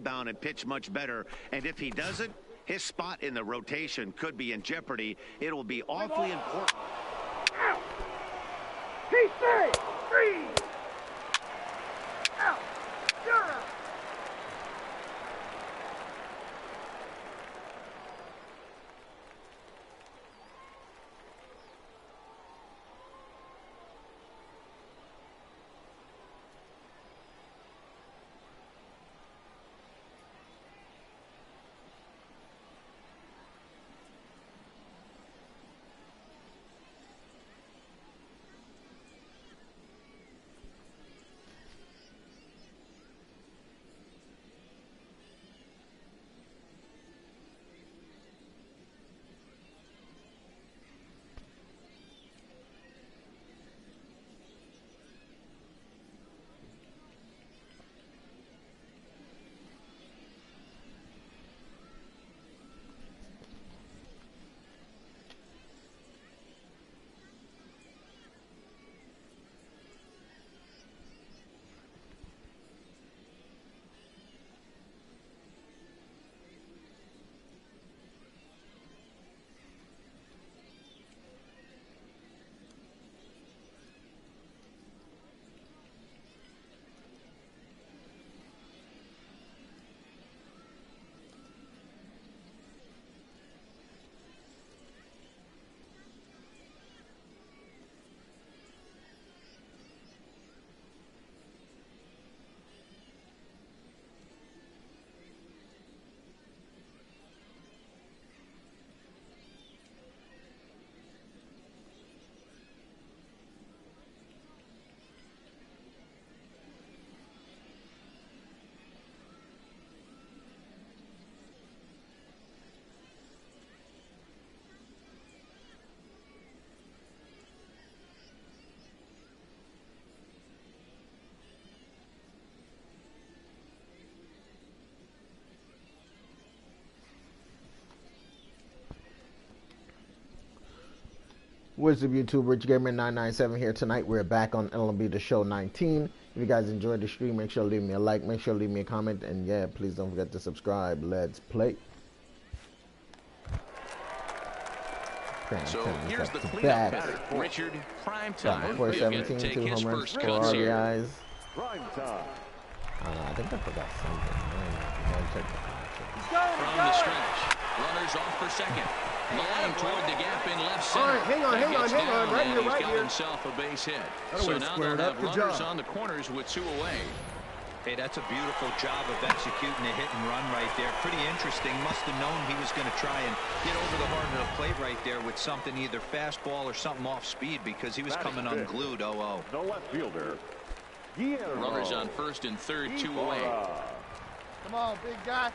rebound and pitch much better. And if he doesn't, his spot in the rotation could be in jeopardy. It will be awfully important. Out. He said, freeze. Out. You're out. What's up, YouTube? Rich Gamer 997 here tonight. We're back on LMB The Show 19. If you guys enjoyed the stream, make sure to leave me a like, make sure to leave me a comment, and yeah, please don't forget to subscribe. Let's play. So here's the cleanup batter, Richard. Prime time. 417, 2 home runs, 4 RBIs. Prime time. I think I forgot something. From the stretch, runners off for second. Line toward the gap in left center. All right, hang on. Right here, right here. here. Himself a base hit. So now they'll have runners on the corners with 2 away. Hey, that's a beautiful job of executing a hit and run right there. Pretty interesting. Must have known he was going to try and get over the heart of the plate right there with something, either fastball or something off speed, because he was coming unglued. 0-0. The left fielder. Runners on first and third, 2 away. Come on, big guy.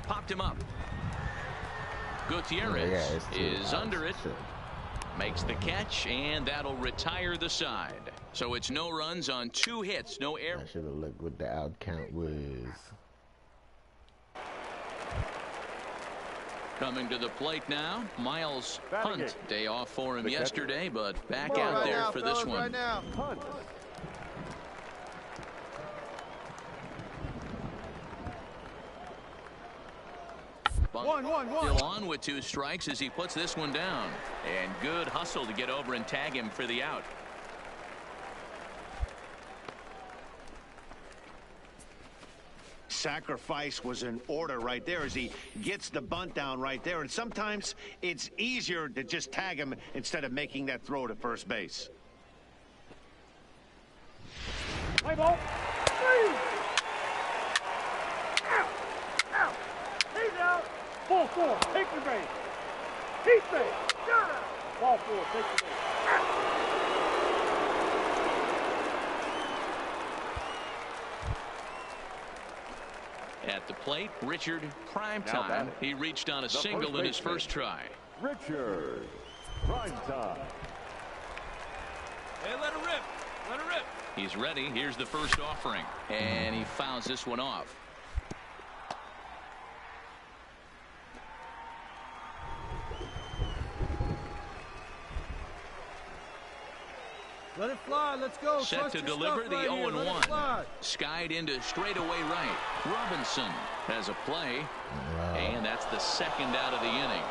Popped him up. Gutierrez is under it. Makes the catch, and that'll retire the side. So it's no runs on 2 hits, no error. I should have looked what the out count was. Coming to the plate now, Miles Hunt. Day off for him yesterday, but back out there for this one. Right now. Hunt. Still on with 2 strikes as he puts this one down. And good hustle to get over and tag him for the out. Sacrifice was in order right there as he gets the bunt down right there. And sometimes it's easier to just tag him instead of making that throw to first base. Play ball. Out. He's out. Ball 4. Take the base. He's safe. You're out. Ball 4. Take the base. At the plate, Richard Primetime. He reached on a single in his first try. Richard Primetime. Hey, let her rip. Let her rip. He's ready. Here's the first offering. And he fouls this one off. Let it fly. Let's go. Set Trust to your deliver stuff the right here. Let it 0-1. fly. Skied into straightaway right. Robinson has a play. Wow. And that's the second out of the inning.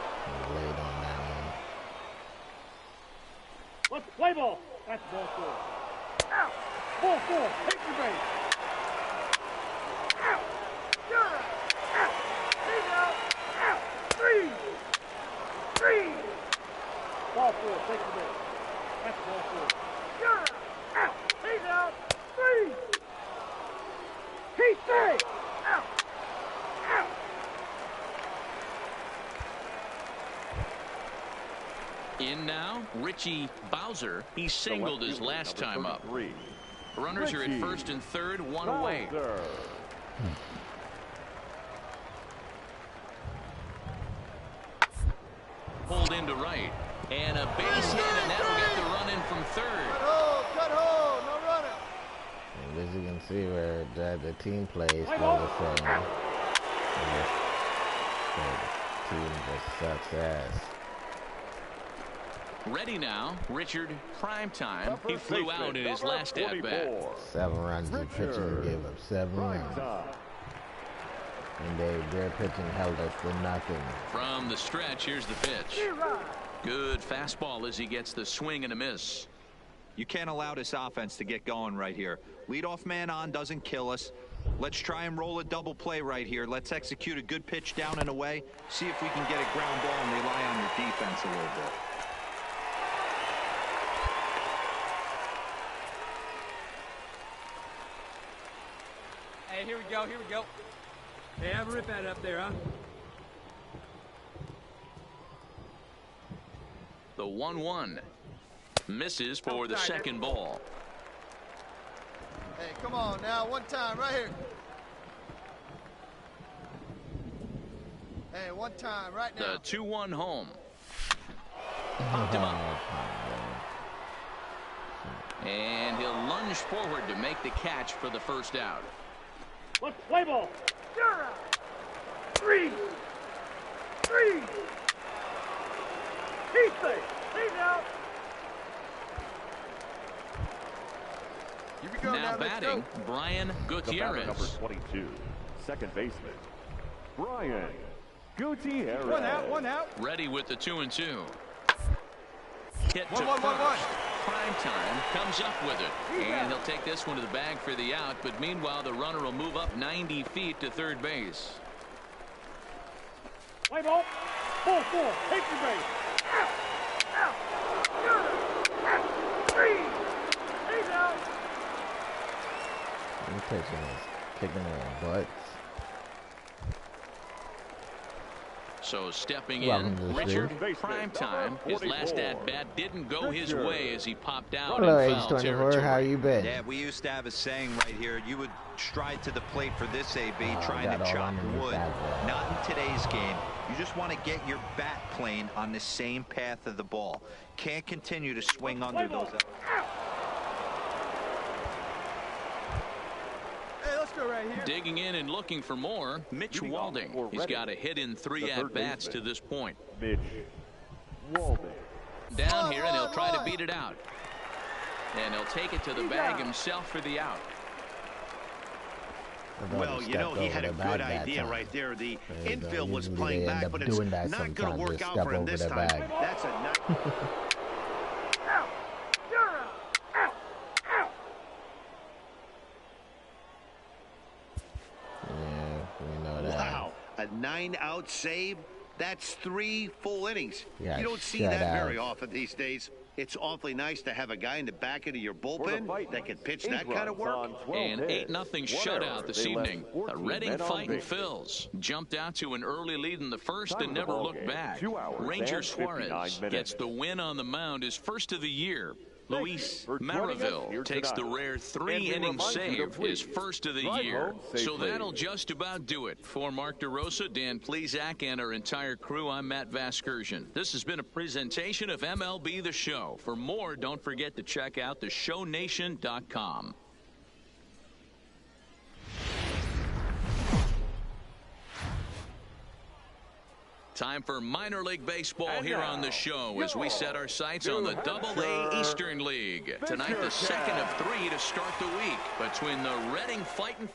Late on that one. Let's play ball. That's ball 4. Out. Ball 4. Take your base. Out. You're out. He's out. Out. 3. Ball 4. Take your base. That's ball 4. You're out. He's out. 3. He's safe. Out. Out. In now, Richie Bowser. He singled his last time up. Runners are at first and third, one away. Pulled into right. And a base hit, and that'll get the run in from third. Cut hole. No running. And as you can see where the team plays still the same. The team just sucks ass. Ready now, Richard Primetime. He flew out in his last at-bat. 7 runs in pitching, gave up 7 runs. And their pitching held us to nothing. From the stretch, here's the pitch. Good fastball as he gets the swing and a miss. You can't allow this offense to get going right here. Leadoff man on doesn't kill us. Let's try and roll a double play right here. Let's execute a good pitch down and away. See if we can get a ground ball and rely on your defense a little bit. Hey, here we go. Hey, have a rip at it up there, huh? The 1-1 misses for the second ball. Hey, come on now. One time right here. Hey, one time right now. The 2-1 home. Popped him up. And he'll lunge forward to make the catch for the first out. Let's play ball. You're out. 3. He's safe. He's out. Here we go. Now batting, Brian Gutierrez. Number 22, second baseman, Brian Gutierrez. One out. Ready with the 2-2. Hit to 1-1. first. Primetime comes up with it. And he'll take this one to the bag for the out. But meanwhile, the runner will move up 90 feet to third base. Play ball. Ball 4. Take your base. Out. You're out. 3. He's out. I'm kicking their butts. So stepping Welcome in, to the Richard stream. Primetime. His last at-bat didn't go his way as he popped out Hello, in Age foul 24. territory. How you been? Yeah, we used to have a saying right here. You would stride to the plate for this AB, trying got to all chop underneath wood. that ball. Not in today's game. You just want to get your bat plane on the same path of the ball. Can't continue to swing under those. Hey, let's go right here. Digging in and looking for more, Mitch Leading off Walding. for He's Reading, got a hit in 3 the third at-bats to baseman. this point. Mitch Walding. Down here, and he'll try to beat it out. And he'll take it to the bag himself for the out. Well, you know, he had a good idea right there. The infield was Usually playing they end back, up but it's doing that not going to sometimes, work just out step for him over this the time. bag. That's a nice. Out. You're out. Out. Yeah, we know that. Wow, a 9-out save? That's 3 full innings. Yeah, You don't see shut that out. very often these days. It's awfully nice to have a guy in the back end of your For the bullpen Titans, that can pitch 8 that kind of runs work. on 12 An hits. 8-0 One shutout error. this They left evening. 14 Reading men on fighting base. Phils jumped out to an early lead in the first Time and of the never ball looked game, back. 2 hours Ranger and 59 Suarez minutes. gets the win on the mound, his first of the year. Thank Luis you for joining us Maraville here takes the tonight. rare And 3-inning we remind you to save, his please first of the drive year. home So safely. that'll just about do it. For Mark DeRosa, Dan Plezak, and our entire crew, I'm Matt Vasgersian. This has been a presentation of MLB The Show. For more, don't forget to check out theshownation.com. Time for minor league baseball here on the show as we set our sights on the Double-A Eastern League. Tonight, the second of 3 to start the week between the Reading Fighting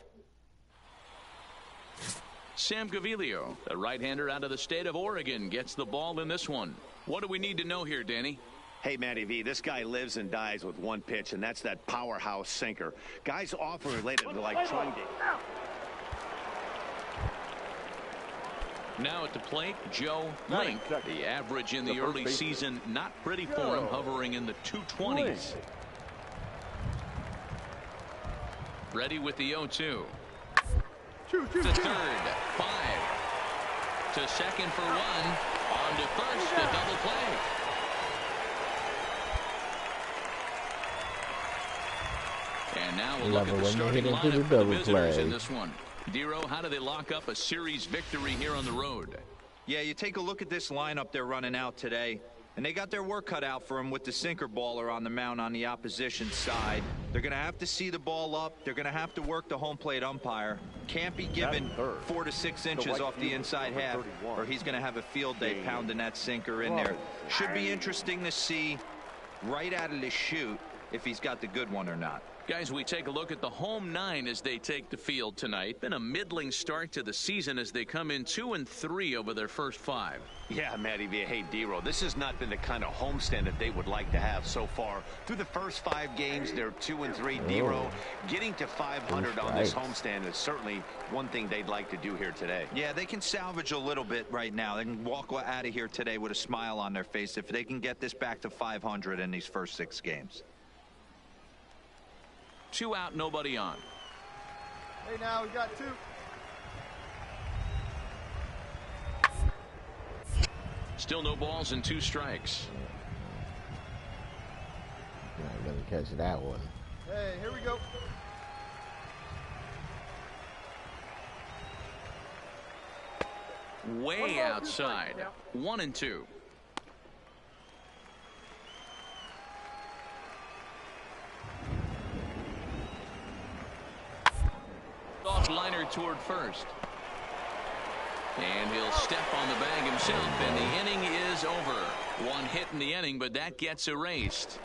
Sam Gaviglio, the right-hander out of the state of Oregon, gets the ball in this one. What do we need to know here, Danny? Hey, Matty V, this guy lives and dies with one pitch, and that's that powerhouse sinker. Guys often related to like trying to... Now at the plate, Joe Link. The average in the early season, not pretty for him, hovering in the 220s. Ready with the 0-2. To third, 5. To second for 1. On to first, a double play. And now we'll look at the starting lineup for the visitors in this one. Dero, how do they lock up a series victory here on the road? Yeah, you take a look at this lineup they're running out today, and they got their work cut out for them with the sinker baller on the mound on the opposition side. They're going to have to see the ball up. They're going to have to work the home plate umpire. Can't be given 4 to 6 inches off the inside half, or he's going to have a field day pounding that sinker in there. Should be interesting to see right out of the chute if he's got the good one or not. Guys, we take a look at the home 9 as they take the field tonight. Been a middling start to the season as they come in 2-3 over their first 5. Yeah, Matty V. Hey, Dero, this has not been the kind of homestand that they would like to have so far. Through the first 5 games, they're 2-3. Dero, getting to 500 on this homestand is certainly one thing they'd like to do here today. Yeah, they can salvage a little bit right now. They can walk out of here today with a smile on their face if they can get this back to 500 in these first 6 games. 2 out, nobody on. Hey, now we got 2. Still no balls and 2 strikes. Not gonna catch that one. Hey, here we go. Way outside. 1-2. Off liner toward first. And he'll step on the bag himself, and the inning is over. 1 hit in the inning, but that gets erased.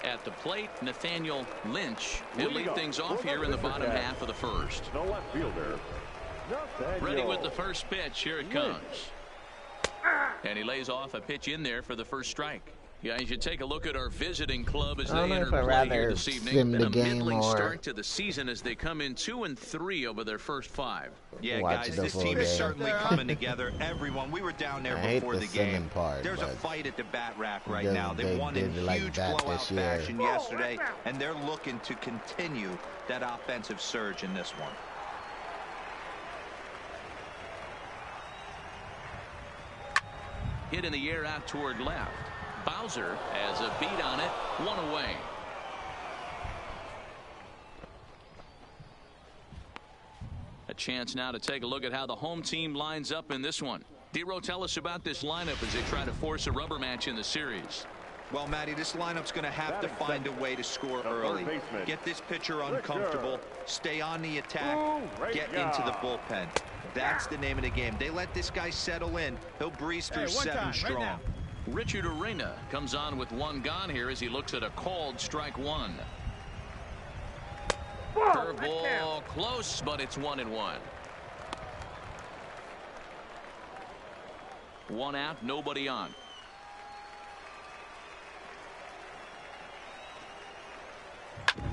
At the plate, Nathaniel Lynch. He'll lead things off here in the bottom half of the first. The left fielder. Ready with the first pitch. Here it comes. And he lays off a pitch in there for the first strike. Guys, you take a look at our visiting club as they enter play here this evening. Been a middling start to the season as they come in 2-3 over their first 5. Yeah, guys, this team is certainly coming together. Everyone, we were down there before the game. There's a fight at the bat rack right now. They won in huge blowout fashion yesterday, and they're looking to continue that offensive surge in this one. Hit in the air out toward left. Bowser has a beat on it. 1 away. A chance now to take a look at how the home team lines up in this one. Dero, tell us about this lineup as they try to force a rubber match in the series. Well, Matty, this lineup's going to have to find a way to score early. Get this pitcher uncomfortable, stay on the attack, get into the bullpen. That's the name of the game. They let this guy settle in. He'll breeze through 7 strong. Richard Arena comes on with 1 gone here as he looks at a called strike 1. Curveball close, but it's 1-1. 1 out, nobody on.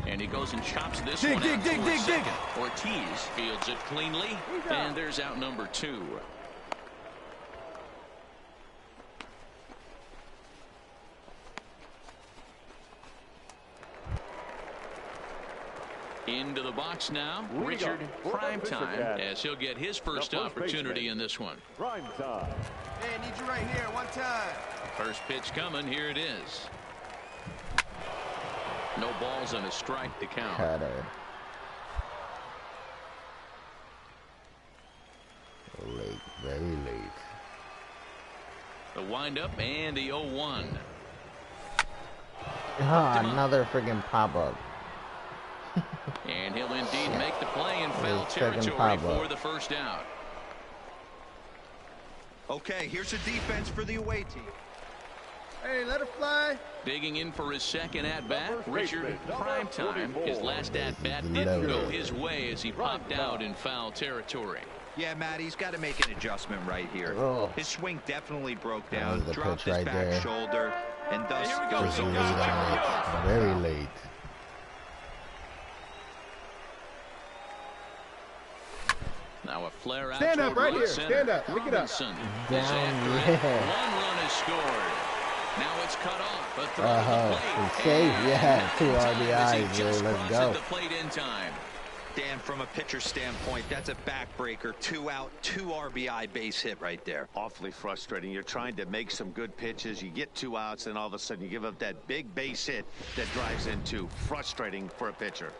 And he goes and chops this one out toward second. Ortiz fields it cleanly, and there's out number 2. Into the box now, Richard Primetime, as he'll get his first opportunity in this one. Primetime. Hey, I need you right here, 1 time. First pitch coming, here it is. No balls and a strike to count. Cutter. Late, very late. The windup and the 0-1. Another friggin' pop-up. And he'll indeed make the play in foul territory for the first out. Okay, here's a defense for the away team. Hey, let it fly. Digging in for his second at-bat, Richard Primetime. His last at-bat didn't go his way as he popped out in foul territory. Yeah, Matt, he's got to make an adjustment right here. Oh. His swing definitely broke down, the dropped pitch his right back there. shoulder, and thus Just late on it. Very late. Now a flare out. Stand up toward right right here. center. Stand up. Pick it up. Robinson is Down, after it. yeah. One run is scored. Now it's cut off. A throw to the plate. He's safe. Yeah, 2 As he RBIs. just Let's crosses go. the plate in time. Dan, from a pitcher standpoint, that's a backbreaker. 2 out, 2 RBI base hit right there. Awfully frustrating. You're trying to make some good pitches. You get 2 outs, and all of a sudden you give up that big base hit that drives in 2. Frustrating for a pitcher.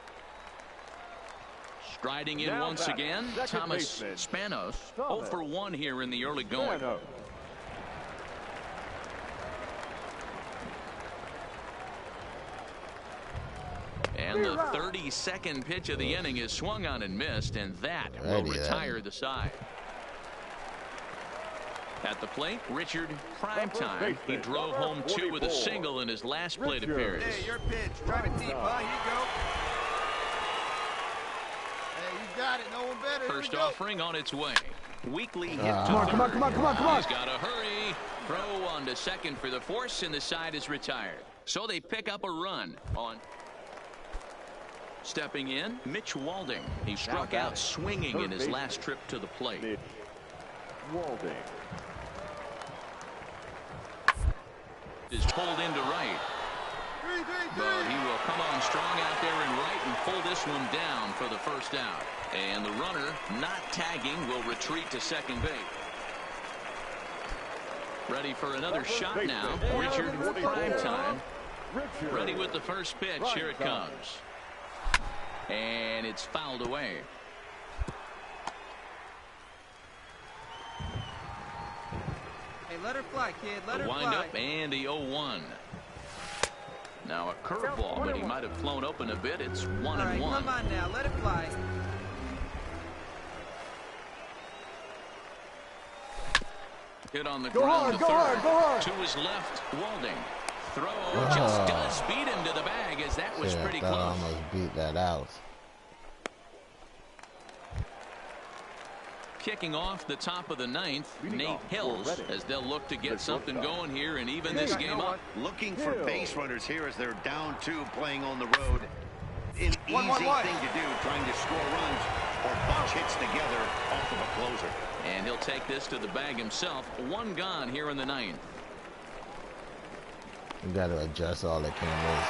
Striding in Now once back, again, second Thomas baseman, Spanos. 0 for 1 here in the early going. Spanos. And the 32nd pitch of the inning is swung on and missed, and that will retire the side. At the plate, Richard Primetime. He drove home 2 with a single in his last plate appearance. Hey, your pitch. Drive it deep, huh? Here you go. Hey, you got it. No one better. Here we First go. offering on its way. Weekly hit to Come on, third. come on, come on, come on, come on. He's got to hurry. Throw on to second for the force, and the side is retired. So they pick up a run on. Stepping in, Mitch Walding. He struck out swinging in his last trip to the plate. Mitch Walding. Is pulled into right. But he will come on strong out there in right and pull this one down for the first out. And the runner, not tagging, will retreat to second base. Ready for another shot now. Richard Primetime. Ready with the first pitch. Here it comes. And it's fouled away. Hey, let her fly, kid. Let her Wind fly. up and the 0-1. Now a curveball, but he might have flown open a bit. It's 1-1. All right, come on now. Let it fly. Hit on the ground to third. Go hard. To his left, Walding. Throw just does beat him to the bag, as that was pretty close. Almost beat that out. Kicking off the top of the 9th, Nate Hills, as they'll look to get something going here and even this game up. Looking for base runners here as they're down 2 playing on the road. An easy thing to do, trying to score runs or bunch hits together off of a closer. And he'll take this to the bag himself. 1 gone here in the 9th. You got to adjust all the cameras.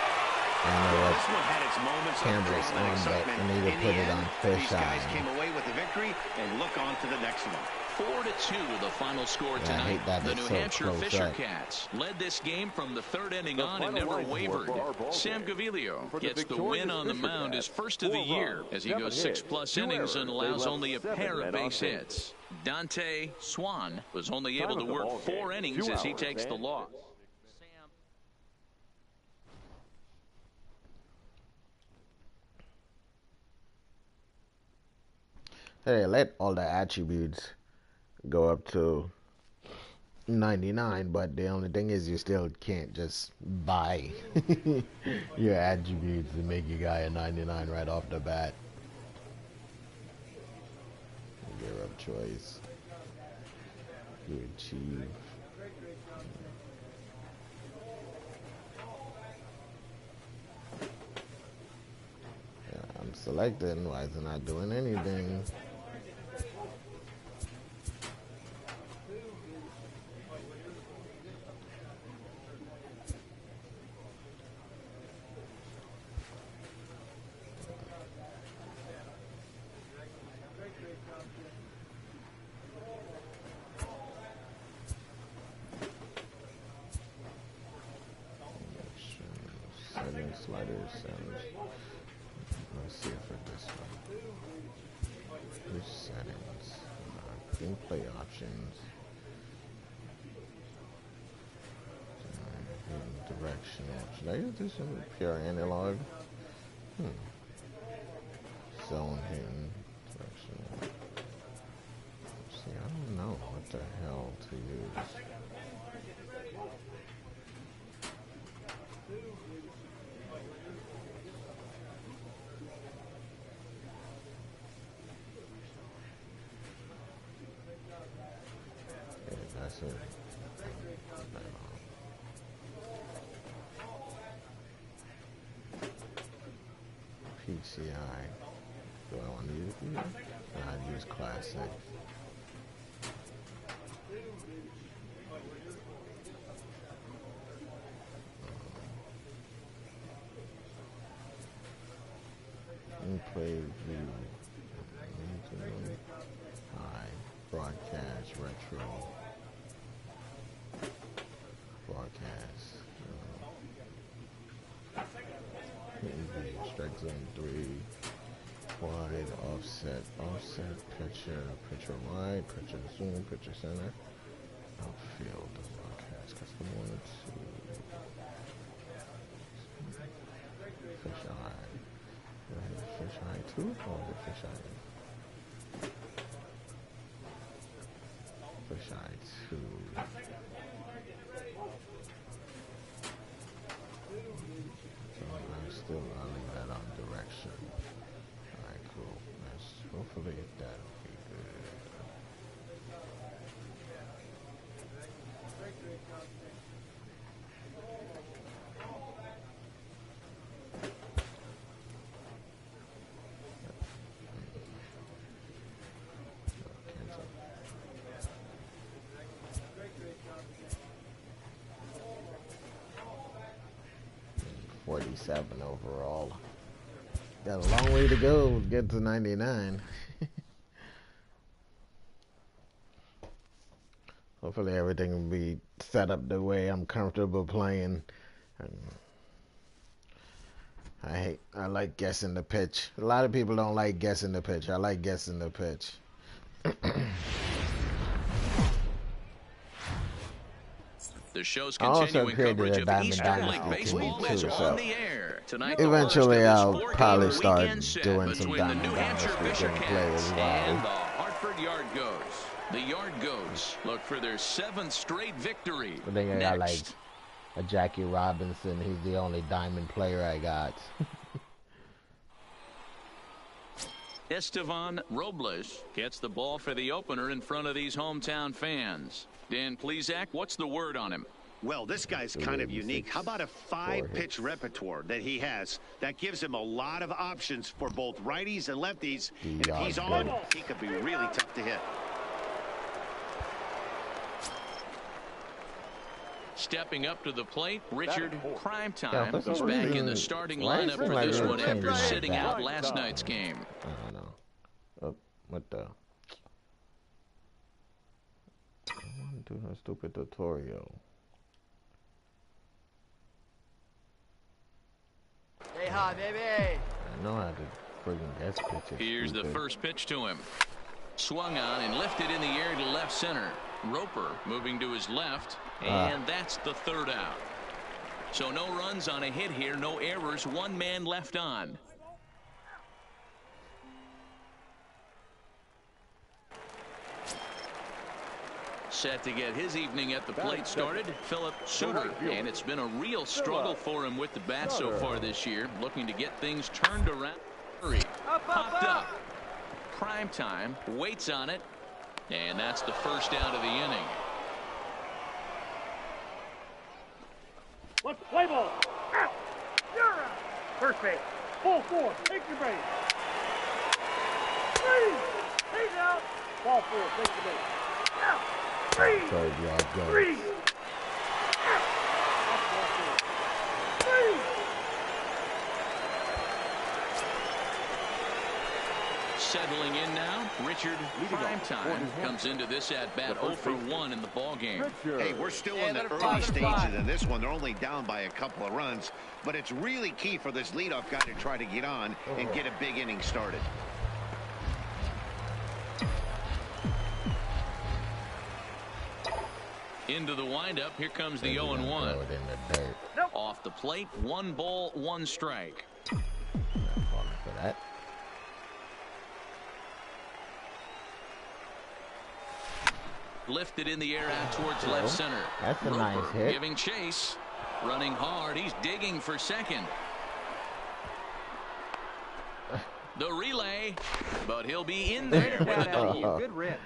I don't know This one had its moments of cameras thrill and on, but excitement. we need to In put the it end, on fish these guys eye. came away with the victory and look on to the next one. 4-2 the final score I tonight. hate that The it's New so Hampshire close Fisher up. Cats led this game from the 3rd inning on and final never line score wavered. for our ball Sam game. Gavilio For the gets the victorious win on the Fisher mound, his Cats, first of the 4 year runs, as he 7 goes hits, 6+ 2 innings and errors. They allows left only a 7 pair of men on base base. hits. Dante Swan was only Time able to of the work ball 4 game, innings 2 as he hours takes the and loss. Hey, let all the attributes go up to 99, but the only thing is you still can't just buy your attributes to make your guy a 99 right off the bat. Give up choice. You achieve. Yeah, I'm selecting. Why is it not doing anything? Settings, sliders, settings. Let's see for this one. Push settings. Gameplay options. Directional. Should I use this in pure analog? Zone hitting. Directional. See, I don't know what the hell to use. Yeah, that's it. PCI. Do I want to use these? I'd use Classic. Play view. High. Broadcast. Retro. Broadcast. Strike zone 3. Wide, offset, picture wide, picture zoom, picture center, outfield, broadcast, custom 1, 2, fish eye. Do I have fish eye 2 or the fish eye? Fish eye 2. So I'm still leave that on direction. Cool. Hopefully that'll be good. Cancel. 47 overall. Got a long way to go to get to 99. Hopefully everything will be set up the way I'm comfortable playing. I like guessing the pitch. A lot of people don't like guessing the pitch. I like guessing the pitch. The show's continuing coverage of Eastern League Baseball is on the air. Tonight, eventually I'll probably start doing some between the New Diamond Hampshire Dynasty gameplay as Bearcats well. and the Hartford Yard Goats. The Yard Goats look for their 7th straight victory. I think I got like a Jackie Robinson. He's the only diamond player I got. Estevan Robles gets the ball for the opener in front of these hometown fans. Dan Plesac, what's the word on him? Well, this guy's kind of unique. How about a 5-pitch repertoire that he has that gives him a lot of options for both righties and lefties? And if he's on, he could be really tough to hit. Stepping up to the plate, Richard Primetime. He's back in the starting lineup for this one after sitting out last night's game. I don't know. What the? I want to do a stupid tutorial. Stay hot, baby. I know how to friggin' guess pitches. Here's the first pitch to him. Swung on and lifted in the air to left center. Roper moving to his left, and that's the 3rd out. So no runs on a hit here, no errors, 1 man left on. Set to get his evening at the plate started, Philip Suter, and it's been a real struggle for him with the bat so far this year, looking to get things turned around. Popped up. Primetime waits on it, and that's the 1st out of the inning. Let's play ball. Out. You're out. First base. Ball 4. Take your base. 3. He's out. Ball 4. Take your base. Out. 3. 3. Out. That's ball 4. 3. Settling in now, Richard Primetime comes into this at-bat 0 for 1 in the ballgame. Hey, we're still in the early stages of this one. They're only down by a couple of runs, but it's really key for this leadoff guy to try to get on and get a big inning started. Into the windup, here comes the 0-1. Off the plate, 1 ball, 1 strike. Not falling for that. Lifted in the air out towards left center. That's a Roper nice hit. giving chase. Running hard. He's digging for second. The relay. But he'll be in there with a double. Good rip.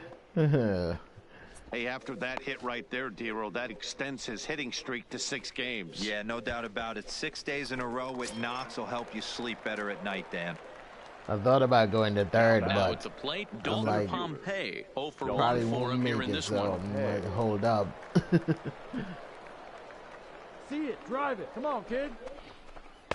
Hey, after that hit right there, Dero, that extends his hitting streak to 6 games. Yeah, no doubt about it. 6 days in a row with knocks will help you sleep better at night, Dan. I thought about going to third, Now at but the plate, Dalton like, Pompey. 0 for 1 probably for won't him make here in it, this so one. I might hold up. See it, drive it. Come on, kid.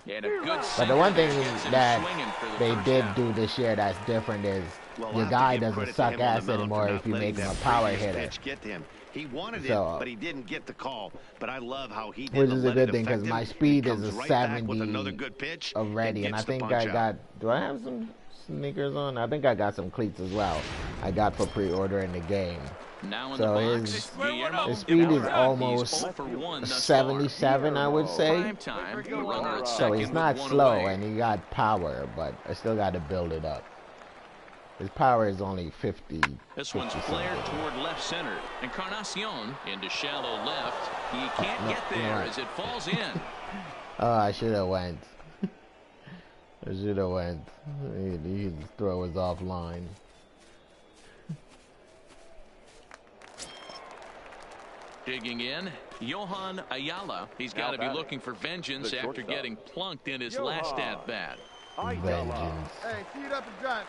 And a good But the one thing gets him that swinging for the they first did out. do this year that's different is Well, your I'll guy have to give doesn't credit to suck him on the ass mound anymore for if you not make letting him a that power previous hitter. pitch get to him. He wanted So- it, but he didn't get the call. But I love how he did Which to is a let it good thing because affect my him. speed He is comes a right back with 70 another good pitch already, and I gets the think punch I out. got. Do I have some sneakers on? I think I got some cleats as well. I got for pre-ordering the game. Now in So the his- box, Guillermo his speed is Ibarra. almost He's 0 for 1 thus 77, I would far. say. Prime time, the runner at So second he's with not 1 slow, away. and he got power, but I still got to build it up. His power is only 50. This one's 50 flared something. toward left center. Encarnacion into shallow left. He can't no, get you know there what? as it falls in. Oh, I should have went. I should have went. His throw was offline. Digging in, Johan Ayala. He's got to be looking for vengeance The after shortstop. getting plunked in his last Johan. at-bat. Vengeance. Hey, see it up and drive.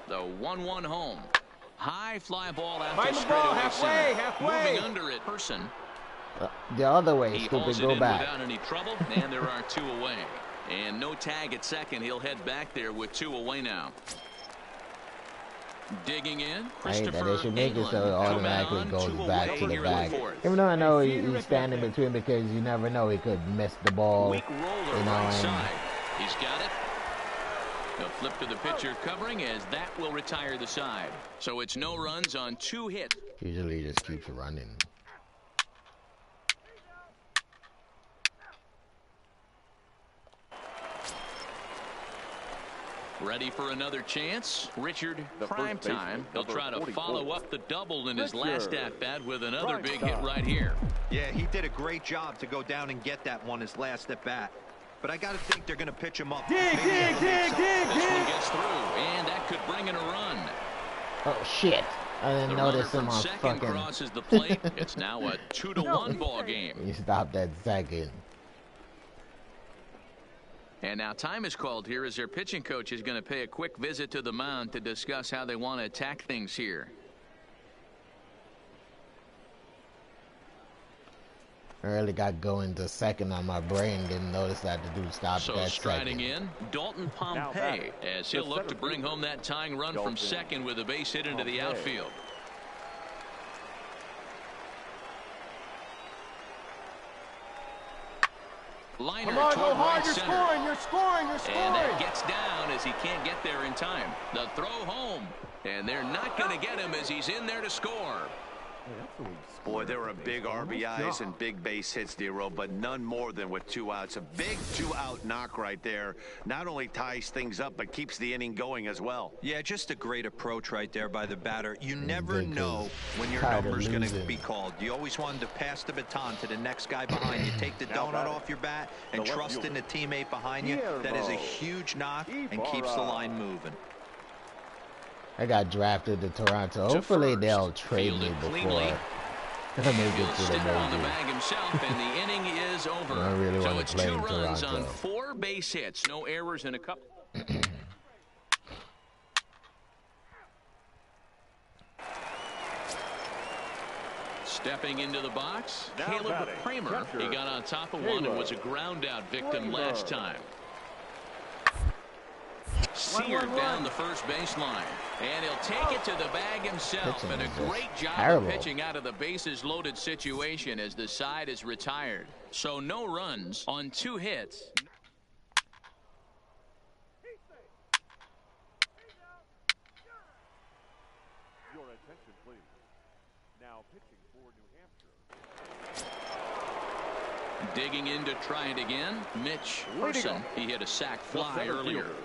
The 1-1 home. High fly ball out Find to the ball, straightaway halfway, center. halfway. Moving under it, Person. The other way, He stupid. hauls it Go in back. without any trouble, and there are 2 away. And no tag at second. He'll head back there with 2 away now. Digging in, I hate that Christopher they should make it so it England. automatically Coming goes on, 2 back away to the here in back. fourth. Even though I know he's standing between because you never know, he could miss the ball. Weak roller You know, right and side. He's got it. A flip to the pitcher covering as that will retire the side. So it's no runs on 2 hits. usually just keeps running. Ready for another chance. Richard, The first prime baseman, time. He'll number try to 44. follow up the double in his last Richard. at-bat with another Prime big time. hit right here. Yeah, he did a great job to go down and get that one his last at bat. But I got to think they're going to pitch him up. Dig, Maybe dig, they'll make dig, something. dig, This one dig. gets through, and that could bring in a run. Oh shit! I The didn't runner notice him from on second fucking. crosses the plate. It's now a 2-1 ball game. He stopped at second. And now time is called here as their pitching coach is going to pay a quick visit to the mound to discuss how they want to attack things here. I really got going to second on my brain. Didn't notice that the dude stopped So at striding second. in, Dalton Pompey, batting, as he'll the look to center bring fielder, home that tying run from Dalton second with a base hit into the Pompey. outfield. Liner Come on, toward go hard. right You're center. scoring. You're scoring. You're And scoring. that gets down as he can't get there in time. The throw home. And they're not going to get him as he's in there to score. Boy, there were big RBIs and big base hits, Dero, but none more than with 2 outs. A big 2-out knock right there. Not only ties things up, but keeps the inning going as well. Yeah, just a great approach right there by the batter. You never Ridiculous. know when your Tired of number's going to losing. be called. You always wanted to pass the baton to the next guy behind you. Take the Now donut batting. off your bat and The left trust in the fielder. teammate behind you. That is a huge knock and keeps the line moving. I got drafted to Toronto. Hopefully first. they'll trade me Fielded before cleanly. I make He'll it to the stick it on the majors. bag himself, and the inning is over. I really so wanna it's play 2 in runs on Toronto. 4 base hits. No errors in a couple. Stepping into the box, Now Caleb batting, Kramer. He catcher, got on top of one and was a ground out victim last time. Seared down the first baseline. And he'll take it to the bag himself. Pitching And a is just great job terrible. of pitching out of the bases loaded situation as the side is retired. So no runs on 2 hits. Your attention, please. Now pitching for New Hampshire. Digging in to try it again. Mitch Leading Person. off, He hit a sack the fly center earlier. fielder,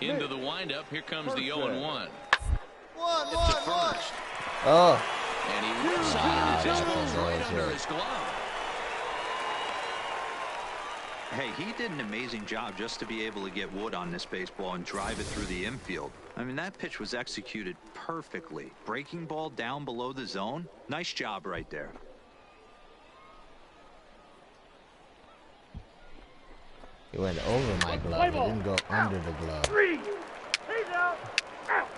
Into Mitch the windup. Here comes the Person. 0-1. To first. Oh. And he whips out his balls right under his glove. Hey, he did an amazing job just to be able to get wood on this baseball and drive it through the infield. I mean, that pitch was executed perfectly. Breaking ball down below the zone. Nice job right there. He went over my glove. He didn't go under the glove. 3. He's out. Out.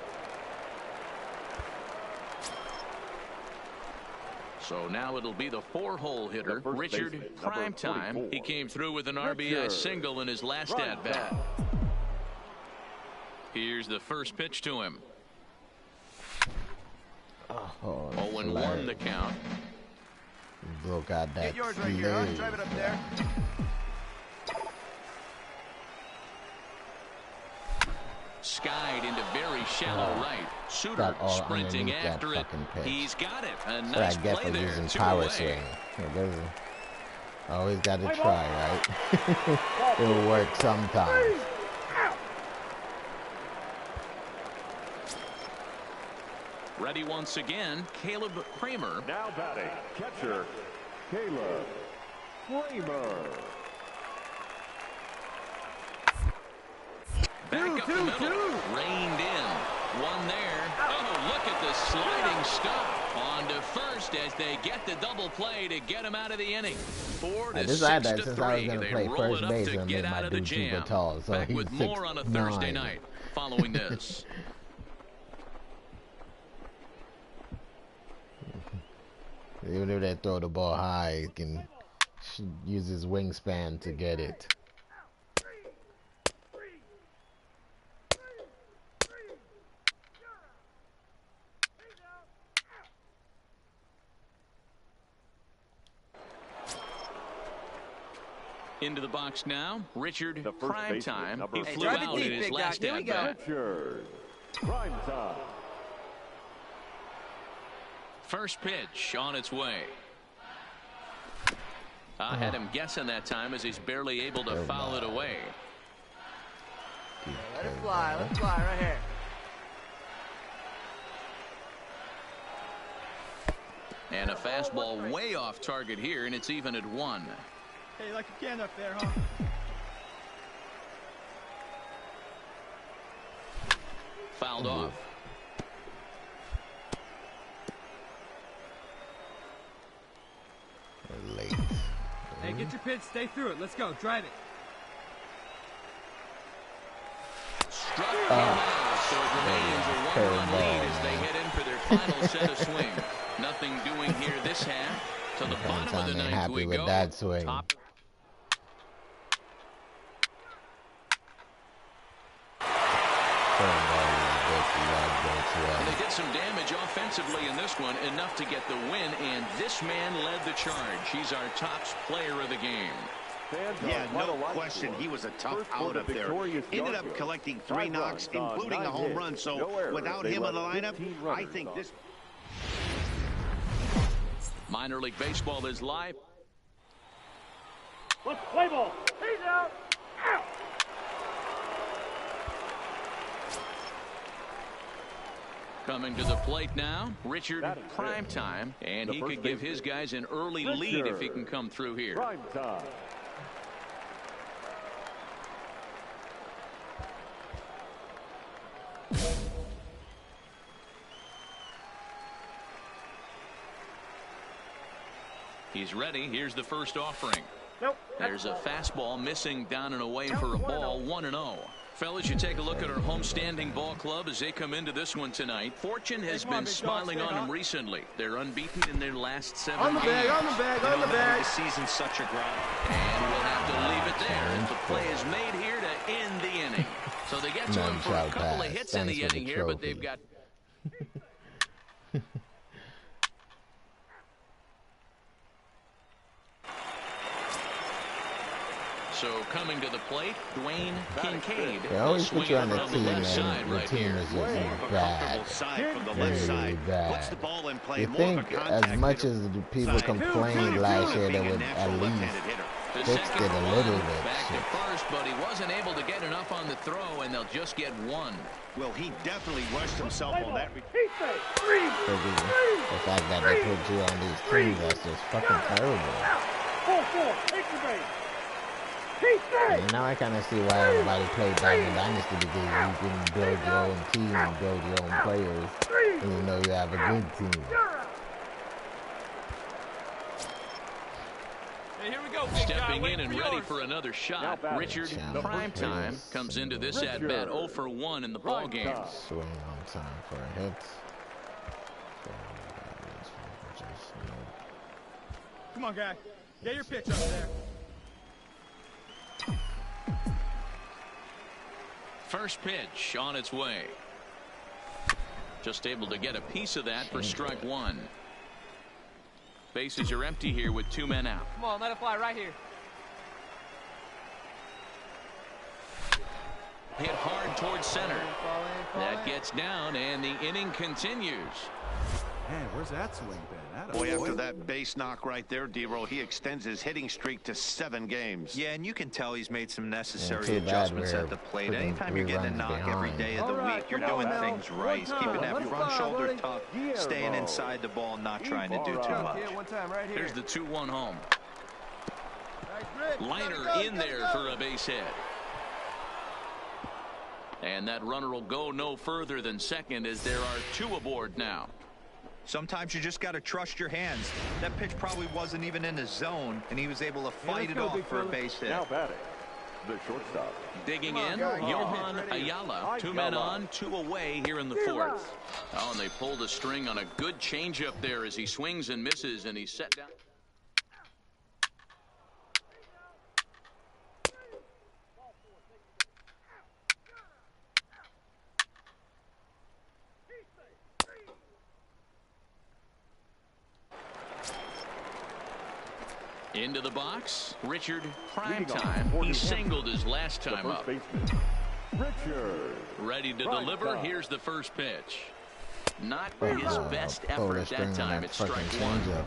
So now it'll be the 4-hole hitter, Richard Primetime. He came through with an RBI single in his last at-bat. Here's the first pitch to him. 0-1 the count. Broke out that Get yours right here, huh? Drive it up there. Skied into very shallow right. Suter sprinting after it. He's got it. A nice play there. Using power swing. Always got to try, right? It'll work sometimes. Ready once again, Caleb Kramer. Now batting, catcher, Caleb Kramer. Back up the middle, reined in. One there. Oh, look at the sliding stop. On to first as they get the double play to get him out of the inning. 4 to 6 to 3. They roll it up to get out of the jam. Back with more on a Thursday night following this. Even if they throw the ball high, he can use his wingspan to get it. Into the box now, Richard Primetime. He flew out in his last at-bat. Richard Primetime. First pitch on its way. I had him guessing that time as he's barely able to foul it away. Let it fly right here. And a fastball way off target here, and it's even at 1. Hey, like a can up there, huh? Fouled off. Late. Hey, get your pitch, stay through it. Let's go, drive it. Struck him out, so it remains a 1-run lead as they head in for their final set of swings. Nothing doing here this half. To the bottom of the ninth we with go. That swing. Top. And they did some damage offensively in this one, enough to get the win, and this man led the charge. He's our top player of the game. Yeah, no question. He was a tough out up there. Ended up collecting 3 knocks, including a home run. So without him in the lineup, I think this... Minor League Baseball is live. Let's play ball. He's out. Out. Coming to the plate now, Richard Primetime, and he could give his guys an early lead if he can come through here. Primetime. He's ready. Here's the first offering. Nope. There's a fastball missing down and away for a ball. 1-0. Fellas, you take a look at our homestanding ball club as they come into this one tonight. Fortune has been smiling on them recently. They're unbeaten in their last 7 games. On the bag. The season's such a grind. And we'll have to leave it there as the play is made here to end the inning. So they get to him for a couple of hits in the inning here, but they've got... So coming to the plate, Dwayne Kincaid. They always put you on the team, left side and the right team here. is just bad. Side from the left side. Puts the ball in play. You More of a think contact as much hitter. as the people complained last year, they would at least The fixed second it a one, little bit. back to first, but he wasn't able to get enough on the throw, and they'll just get one. Well, he definitely rushed himself on that. The fact that they put you on these teams, that's just fucking terrible. 4-4. Take the base. And now I kind of see why everybody played Diamond Dynasty, because you can build your own team and build your own players, and you know you have a good team. Hey, here we go. Stepping in and ready for another shot, Richard Primetime comes into this at-bat 0 for 1 in the ball game. Swing on time for a hit. Come on, guy. Get your pitch up there. First pitch on its way. Just able to get a piece of that for strike one. Bases are empty here with 2 men out. Come on, let it fly right here. Hit hard towards center. That gets down, and the inning continues. Man, where's that swing been? Boy, after that base knock right there, D-Roll, he extends his hitting streak to 7 games. Yeah, and you can tell he's made some necessary too bad adjustments we're at the plate. putting Anytime you're getting a 3 knock runs every day of the behind. week, you're Come on doing now. things right. One time. Keeping that Let it front fly, shoulder buddy. tucked, Guillermo. staying inside the ball, not trying to do too much. Yeah, one time right here. Here's the 2-1 home. Nice grip. Liner in there for a base hit. And that runner will go no further than second, as there are 2 aboard now. Sometimes you just got to trust your hands. That pitch probably wasn't even in the zone, and he was able to fight it go, off big for a fella. base hit. Now batting, the shortstop. Digging Come on, in, guy. Johan Right here. Ayala. 2 men on, 2 away here in the 4th. Oh, and they pulled a string on a good changeup there as he swings and misses, and he's set down. Into the box, Richard Primetime. He singled his last The time first up. baseman, Richard. Ready to Primetime. deliver. Here's the first pitch. Not Oh, his best effort string that on time. that It's strike fucking one. changeup.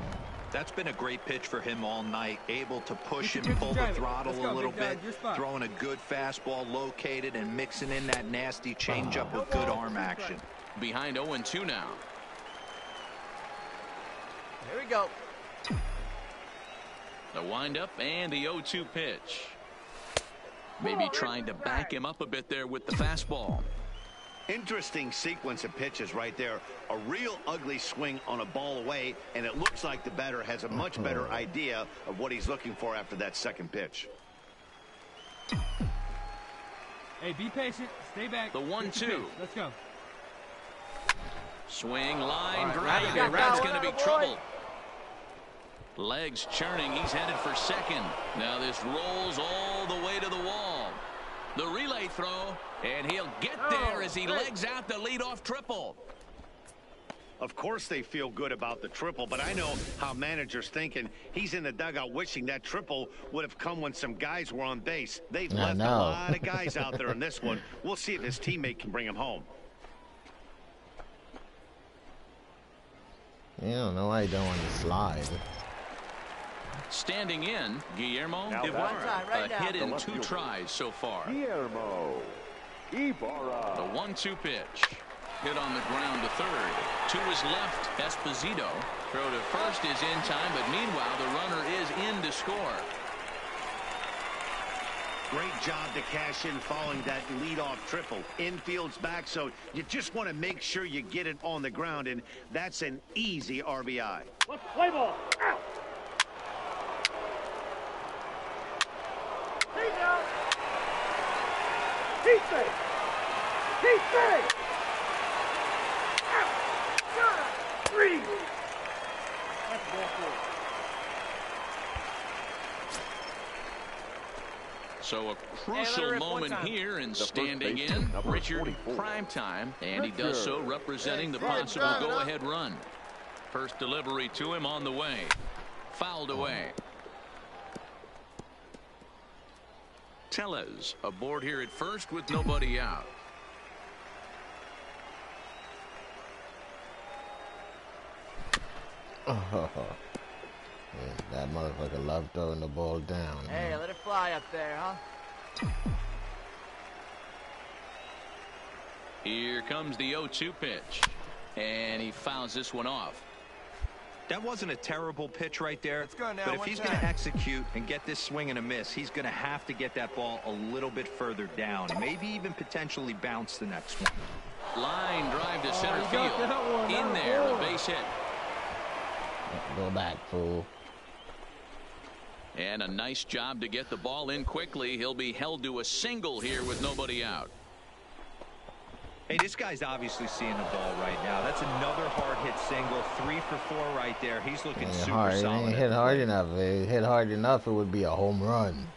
That's been a great pitch for him all night. Able to push Get and your pull the drive it. throttle Let's go, a little big dog. bit. Your spot. Throwing a good fastball located and mixing in that nasty changeup with good arm action. Behind 0-2 now. Here we go. The windup and the 0-2 pitch. Maybe trying to back him up a bit there with the fastball. Interesting sequence of pitches right there. A real ugly swing on a ball away, and it looks like the batter has a much better idea of what he's looking for after that second pitch. Hey, be patient. Stay back. The Get your 1-2. pitch. Let's go. Swing, line, drive. right, And right, that's right, going to be boy. trouble. Legs churning. He's headed for second. Now this rolls all the way to the wall. The relay throw, and he'll get there as he legs out the leadoff triple. Of course they feel good about the triple, but I know how managers thinking. He's in the dugout wishing that triple would have come when some guys were on base. They've I left a know. lot of guys out there in this one. We'll see if his teammate can bring him home. You don't know why you don't want to slide. Standing in, Guillermo Now Ibarra. batting. Right A now. hit in The left 2 fielder. tries so far. Guillermo Ibarra. The 1-2 pitch. Hit on the ground to third. To his left, Esposito. Throw to first is in time, but meanwhile the runner is in to score. Great job to cash in following that leadoff triple. Infield's back, so you just want to make sure you get it on the ground, and that's an easy RBI. Let's play ball. Out. He's out. He's safe. He's safe. Out. 3. That's ball 4. So a let crucial her rip one moment time. here, and first standing baseman, in, number Richard 44. Primetime, and he does so representing the Hey, possible drive it up. go-ahead run. First delivery to him on the way. Fouled away. Tellez aboard here at first with nobody out. Yeah, that motherfucker loved throwing the ball down. Hey, let it fly up there, huh? Here comes the 0-2 pitch. And he fouls this one off. That wasn't a terrible pitch right there. Let's go now, But if one he's time. going to execute and get this swing and a miss, he's going to have to get that ball a little bit further down. Maybe even potentially bounce the next one. Line drive to center you got field. that one. In That there, the one. base hit. Go back, fool. And a nice job to get the ball in quickly. He'll be held to a single here with nobody out. Hey, this guy's obviously seeing the ball right now. That's another hard hit single. 3 for 4 right there. He's looking super Hard. It solid. ain't hit hard enough. If it hit hard enough, it would be a home run.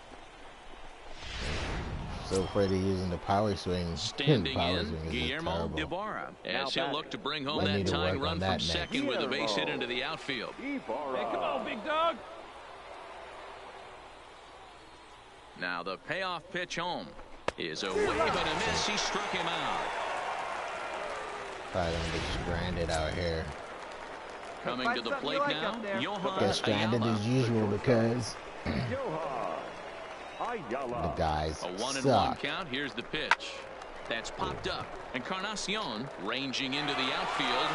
So afraid of using the power swing. Standing Power in, swing is Guillermo terrible. Ibarra. As he'll look to bring home I that need to tying work run on from that next. second with a base hit into the outfield. Ibarra. Hey, come on, big dog. Now the payoff pitch home is a wave and a miss. He struck him out. Probably gonna get stranded out here. Coming Find to the something plate you like now, up there. Johan Get stranded Ayala. as usual because Johan Ayala. the guys A 1-1 suck. count. Here's the pitch. That's popped up. Encarnacion ranging into the outfield.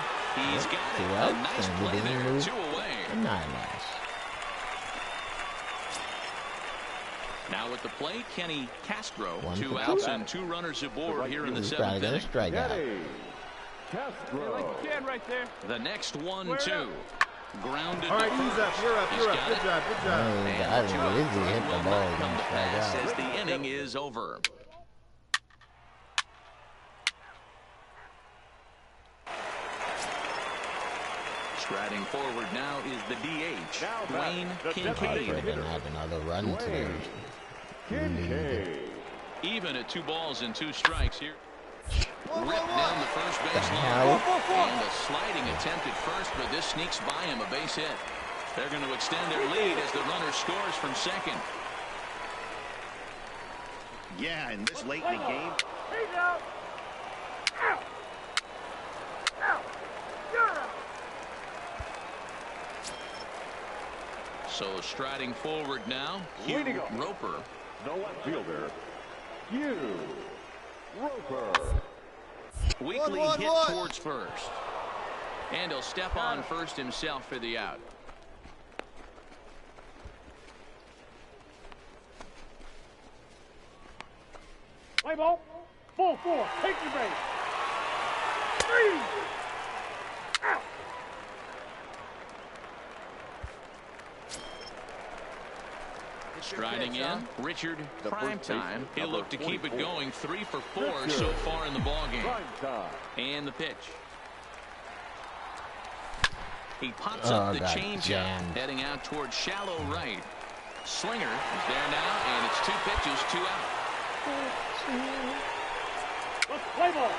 He's got See it. that? A nice And play he didn't there. move. 2 away. Nice. Now at the plate, Kenny Castro. 1 2 for outs 2. and 2 runners aboard here in the He's probably 7th gonna inning. strike out. Kenny Hey, Castro. like you can right there. The next 1-2. Square Grounded All right, to he's first. up. You're up. He's You're up. got Good it. job. Good job. I didn't easily hit the Will ball not come and to strike pass out. as the inning is over. Striding forward now is the DH, Now Dwayne back, the Kincaid. We're gonna have another run today. Kincaid. Even at 2 balls and 2 strikes here. Ripped down the first base hell? line. And a sliding attempt at first, but this sneaks by him, a base hit. They're going to extend their lead as the runner scores from second. Yeah, and this late in the game, He's out. Out. Out. You're out. So striding forward now, Hugh Leading off. Roper. The left fielder, Hugh Roper. Weekly One, hit one. towards first. And he'll step on first himself for the out. Play ball. Full 4. Take your base. 3. Out. Striding pitch, in, huh? Richard The first Primetime. baseman, He'll number look to keep it 44. going. 3 for 4 Richard. so far in the ballgame. Prime time. And the pitch. He pops Oh, up the God, changeup, jammed. heading out towards shallow right. Slinger is there now, and it's 2 pitches, 2 out. Let's play ball.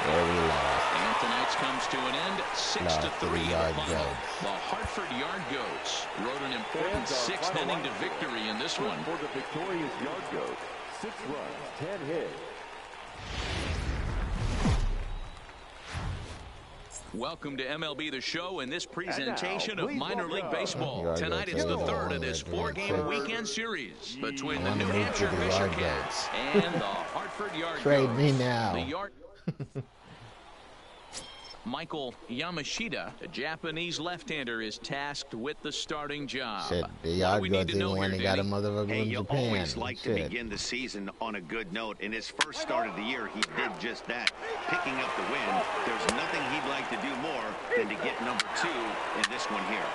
There we lost. And tonight's comes to an end, 6-3 Lost to the the Yard final. Goats. The Hartford Yard Goats wrote an important Fans are 6th inning to finalized. victory in this one. For the victorious Yard Goats, 6 runs, 10 hits. Welcome to MLB The Show and this presentation of please Minor League welcome- Baseball. Yard Tonight Goats it's the are the 3rd of one this that 4-game makes it. weekend series between I the wanna New move to Hampshire the Fisher Yard Cats Goats. and the Hartford Yard Trade Goats. me now. The Yard... Michael Yamashita, a Japanese left-hander, is tasked with the starting job. Shit, the What do Yard we need Goats to know even when here, they got a Danny? motherfucker hey, in you Japan. always like to Shit. begin the season on a good note. In his first start of the year, he did just that, picking up the win. There's nothing he'd like to do more than to get number 2 in this one here.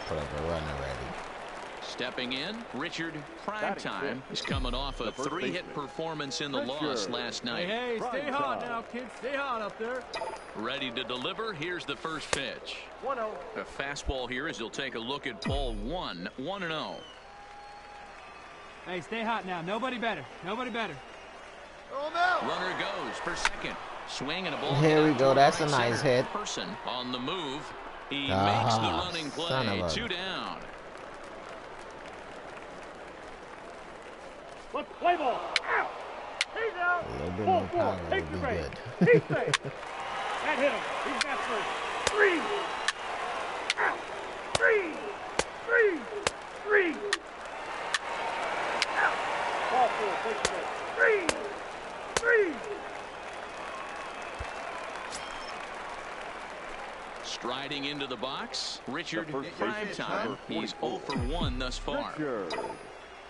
Put up a run already. Stepping in, Richard Primetime is coming off a The first 3-hit baseman. performance in the Richard. loss last night. Hey, stay Prime hot time. now, kids. Stay hot up there. Ready to deliver. Here's the first pitch. 1-0. A fastball here as he'll take a look at ball 1, 1-0. Hey, stay hot now. Nobody better. Nobody better. Throw him out. Runner goes for second. Swing and a ball. Here hit we out go. toward That's a right nice center. hit. Person on the move. He makes the Ah, running son play. of a- 2 down. Let's play ball. Out. He's out. A little do no power, it would be good. He's safe. That hit him. He's got three. Out. Three. Out. Ball four. Take it away. Three. Striding into the box, Richard Primetime. He's 0 for 1 thus far.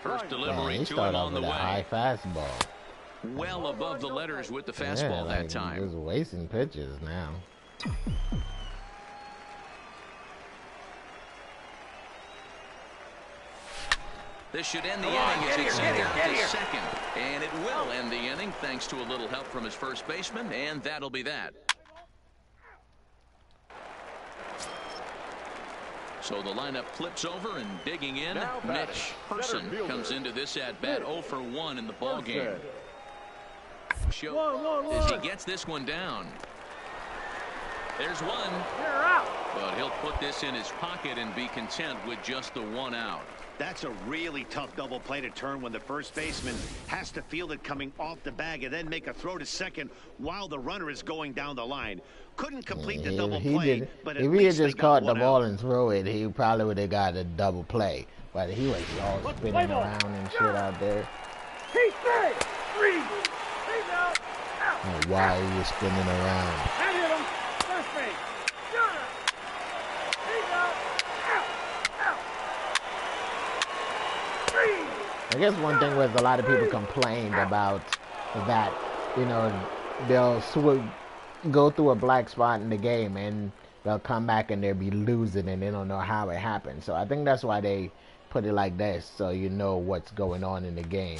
First delivery he to him started off on the with a way. high fastball. Well above the letters with the fastball that time. He's wasting pitches now. This should end the inning as it's sent out to second. And it will end the inning thanks to a little help from his first baseman, and that'll be that. So the lineup flips over, and digging in, Mitch Person comes into this at-bat 0 for 1 in the ballgame. As he gets this one down. There's one. They're out. But he'll put this in his pocket and be content with just the 1 out. That's a really tough double play to turn when the first baseman has to field it coming off the bag and then make a throw to second while the runner is going down the line. Couldn't complete the double play, but if he had just caught the ball and throw it, he probably would have got a double play. But he was all spinning around and shit out there. He's safe. Three. He's out. I don't know why he was spinning around. That hit him. First base. He's out. I guess one thing was a lot of people complained about that, you know, they'll go through a black spot in the game and they'll come back and they'll be losing and they don't know how it happened. So I think that's why they put it like this, so you know what's going on in the game.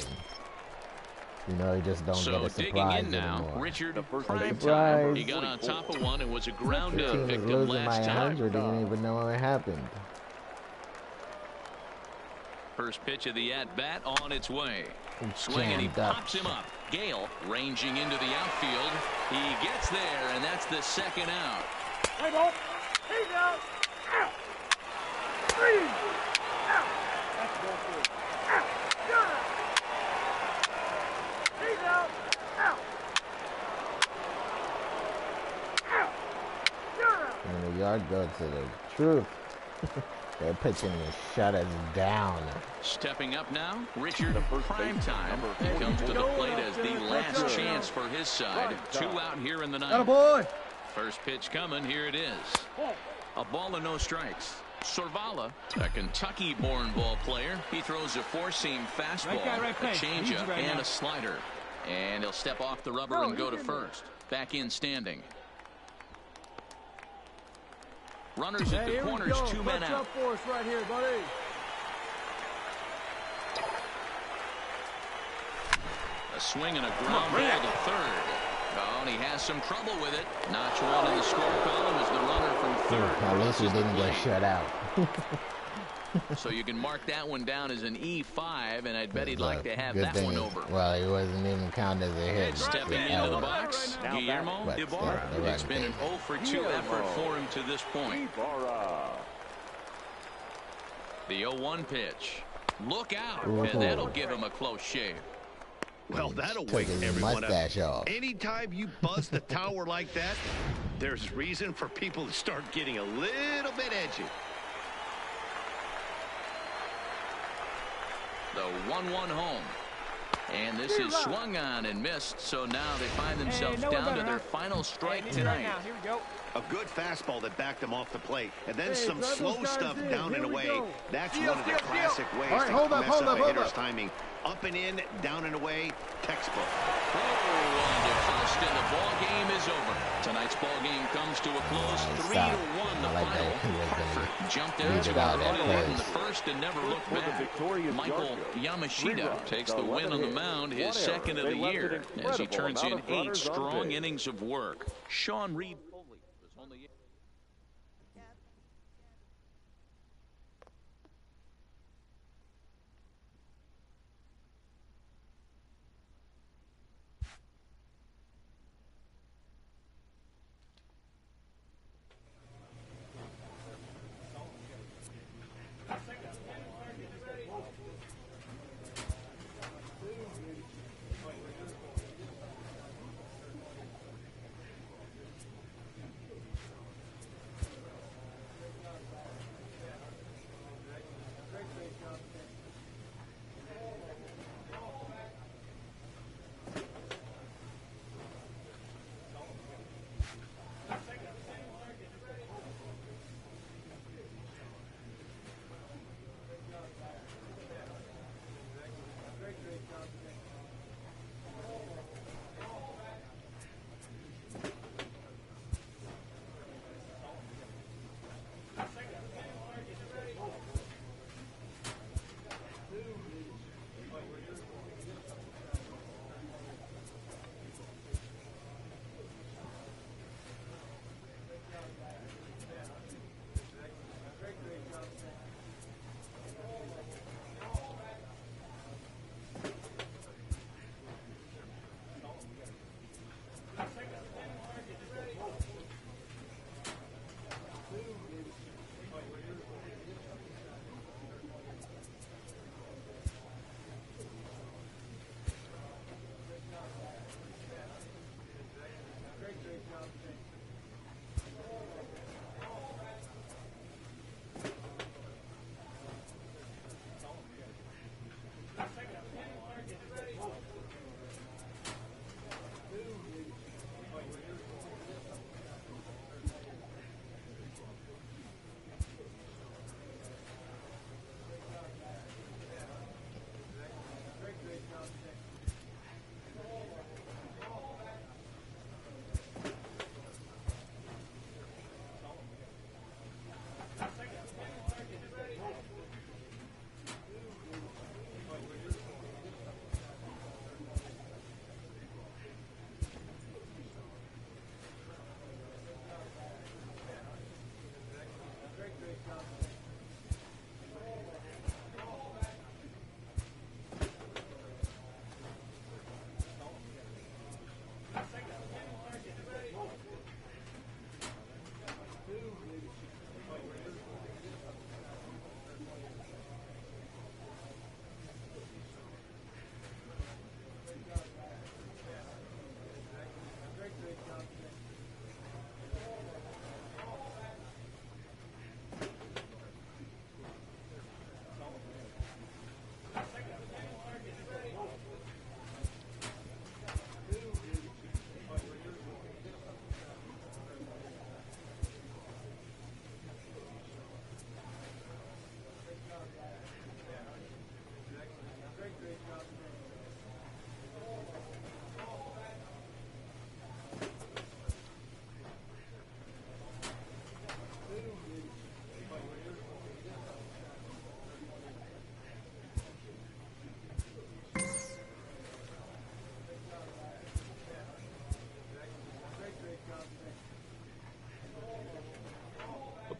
You know, you just don't get a surprise in now, anymore. Richard Primetime. He got on top of one and was a ground out victim losing last by time. 100, didn't even know what happened. First pitch of the at-bat on its way. Swing and he pops him up. Gale ranging into the outfield. He gets there, and that's the second out. Hey, ball. He's out. Out. Three. Out. That's ball four. Out. He's out. Out. Out. And the yard goes to the truth. They're pitching the shutters down. Stepping up now, Richard Primetime. He comes to the plate as the last chance for his side. 2 out here in the ninth. Attaboy. First pitch coming. Here it is. A ball and no strikes. Sorvala, a Kentucky-born ball player. He throws a four-seam fastball, a changeup, and a slider. And he'll step off the rubber and go to first. Back in standing. Runners at the corners, 2 men out. For us right here, buddy. A swing and a ground ball to third. Oh, and he has some trouble with it. Notch one in the score column as the runner from third. At least he didn't get shut out. So you can mark that one down as an E5, and I'd bet he'd like to have that one over. Well, he wasn't even counted as a hit. Stepping into the box, Guillermo Ibarra. It's been an 0 for 2 effort for him to this point. The 0-1 pitch. Look out, and that'll give him a close shave. Well, that'll wake everyone up. Anytime you buzz the tower like that, there's reason for people to start getting a little bit edgy. The 1-1 home. And this is swung on and missed, so now they find themselves down to their final strike tonight. Here we go. A good fastball that backed him off the plate, and then some slow stuff down and away. That's one of the classic ways to mess up a hitter's timing. Up and in, down and away, textbook. Oh, and to first, and the ball game is over. Tonight's ball game comes to a close, 3-1 the final. Hartford jumped into a run in the first and never looked back. Michael Yamashita takes the win on the mound, his second of the year, as he turns in 8 strong innings of work. Sean Reed Foley was on the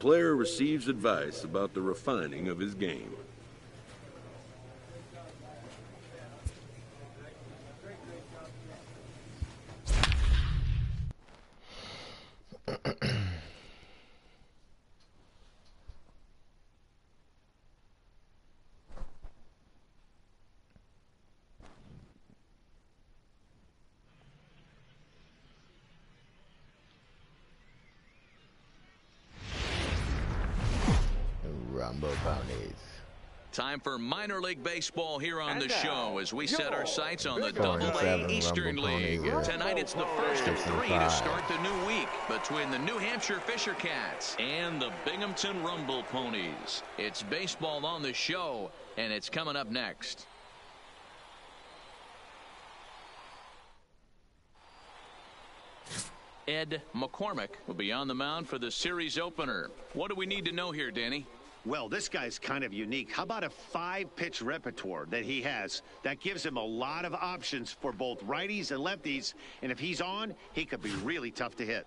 player receives advice about the refining of his game. Rumble Ponies. Time for minor league baseball here on the show as we set our sights on the 4-7 Double-A Eastern Rumble League. Ponies. Tonight it's the first of three to start the new week between the New Hampshire Fisher Cats and the Binghamton Rumble Ponies. It's baseball on the show, and it's coming up next. Ed McCormick will be on the mound for the series opener. What do we need to know here, Danny? Well, this guy's kind of unique. How about a 5-pitch repertoire that he has? That gives him a lot of options for both righties and lefties. And if he's on, he could be really tough to hit.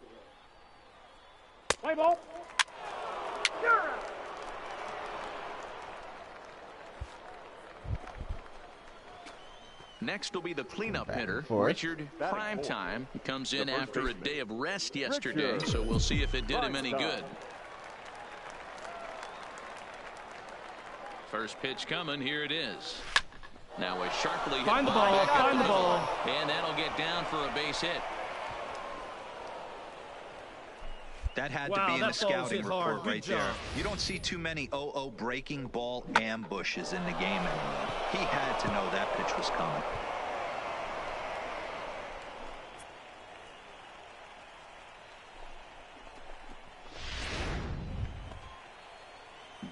Play ball. Next will be the cleanup Back hitter, and forth. Richard Primetime. He comes in after a day of rest yesterday, so we'll see if it did him any good. First pitch coming, here it is. Now a sharply hit Find the ball ball, back up find the the ball. middle, and that'll get down for a base hit. That had to Wow, be in the that ball's scouting hit hard. report Good right there. job. You don't see too many 0-0 breaking ball ambushes in the game anymore. He had to know that pitch was coming.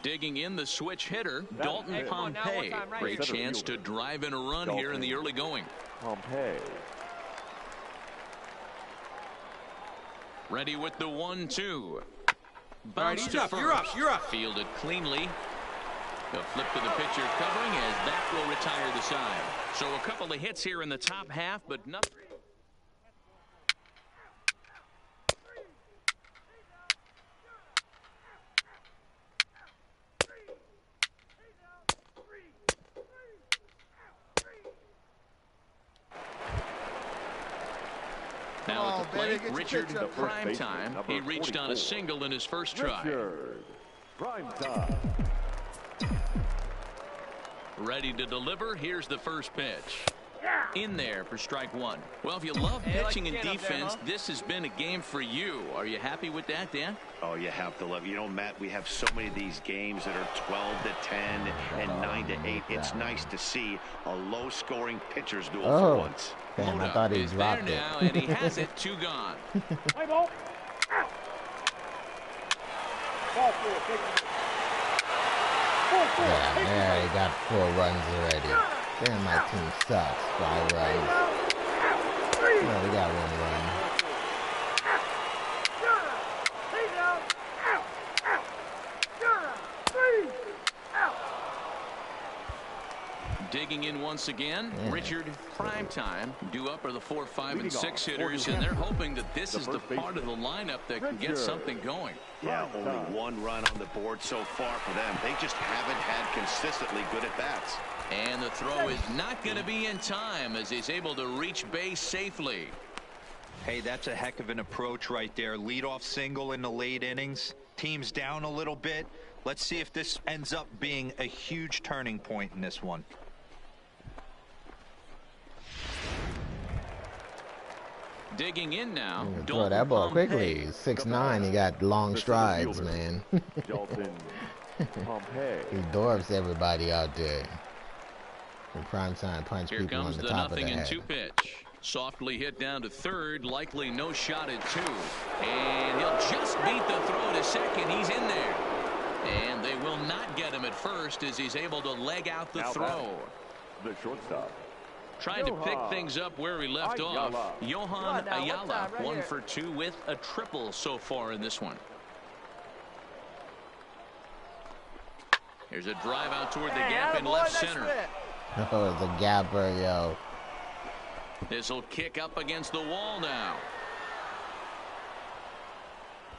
Digging in the switch hitter, Dalton Hey, come on now, one Pompey. time right Great here. chance to drive in a run here in the early going. Pompey. Ready with the 1-2. All right, Bounce he's to up. first. You're up. You're up. Fielded cleanly. The flip to the pitcher covering as that will retire the side. So a couple of hits here in the top half, but nothing. Now at the baby, plate, get your Richard pitch up. Primetime. Number He reached on 44. a single in his first try. Richard Primetime. Ready to deliver. Here's the first pitch. In there for strike one. Well, if you love Hey, like pitching and the can up there, defense, huh? this has been a game for you. Are you happy with that, Dan? Oh, you have to love it. You know, Matt, we have so many of these games that are 12-10 and 9-8. It's nice to see a low-scoring pitcher's duel for Oh, once. damn, I Hold thought up he is dropped there it. now, and he has it. 2 gone. Play ball. Ball four. Take it. 4-4. Yeah, Take it there away. he got 4 runs already. Damn, my team sucks. 5 runs. No, we got 1 run. Digging in once again, Yeah. Richard Primetime. Due up are the 4, 5, and 6 hitters, and they're hoping that this is the part of the lineup that can get something going. Yeah, only 1 run on the board so far for them. They just haven't had consistently good at-bats. And the throw is not going to be in time as he's able to reach base safely. Hey, that's a heck of an approach right there. Leadoff single in the late innings. Team's down a little bit. Let's see if this ends up being a huge turning point in this one. Digging in now. Throw Dalton that ball Pompey. quickly. He's 6'9". He got long strides, man. Dalton Pompey. He dwarfs everybody out there. In prime time, punch Here people on comes the the top of the nothing and head. 2 pitch. Softly hit down to third. Likely no shot at 2. And he'll just beat the throw to second. He's in there. And they will not get him at first as he's able to leg out the Now throw. The shortstop. Trying to pick Johan things up where he left Ayala. off. Johan Come on now, one Ayala, time right 1 here. for 2 with a triple so far in this one. Here's a drive out toward the gap in left center. Oh, it's a gapper, yo. This will kick up against the wall now.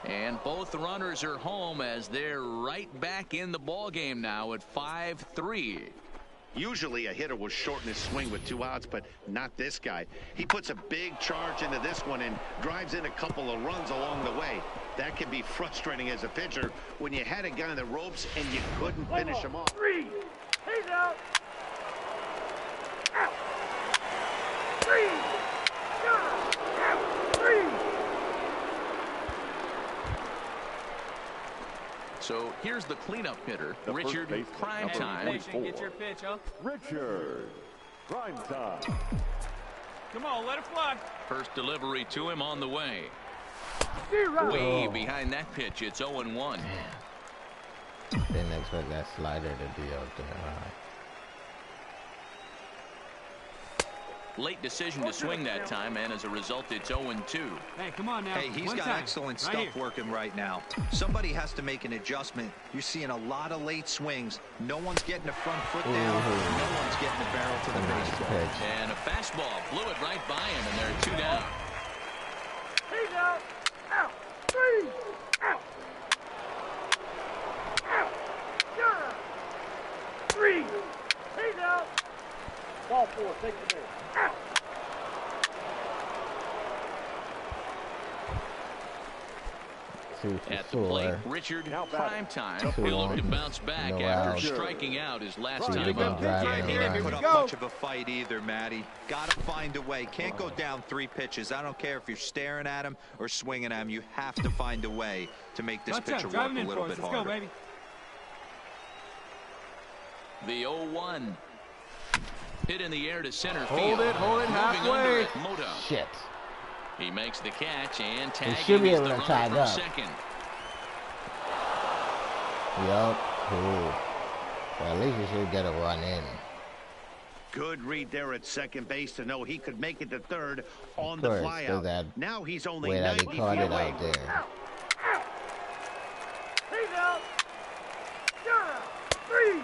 And both runners are home as they're right back in the ball game now at 5-3. Usually a hitter will shorten his swing with 2 outs, but not this guy. He puts a big charge into this one and drives in a couple of runs along the way. That can be frustrating as a pitcher when you had a guy on the ropes and you couldn't finish him off. 3. He's out. Out. 3. Out. 3. So here's the cleanup hitter, Richard Primetime. Get your pitch, huh? Richard Primetime. Come on, let it fly. First delivery to him on the way. 0. Way behind that pitch, it's 0-1. Didn't expect that slider to be out there. Late decision to swing that time, and as a result, it's 0-2. Hey, come on now. Hey, he's got excellent stuff working right now. Somebody has to make an adjustment. You're seeing a lot of late swings. No one's getting the front foot down. No one's getting the barrel to the baseball. And a fastball blew it right by him, and there are 2 down. He's out. Out. 3. Out. Out. 3. He's out. Ball 4. Take the there. Out. At the plate, Richard Primetime. He'll look to bounce back after striking out his last time up. Yeah, he didn't put up much of a fight either, Matty. Got to find a way. Can't go down 3 pitches. I don't care if you're staring at him or swinging at him. You have to find a way to make this pitcher work a little bit harder. Let's go, baby. The 0-1. Hit in the air to center field. Hold it halfway. Moto. Shit. He makes the catch and tagging should be is able the to runner tag from up. second. Yup. Cool. Well, at least you should get a run in. Good read there at second base to know he could make it to third on the Of course, flyout. Now he's only way that 90 he caught feet it away. out there. Out. Out. He's out. 3.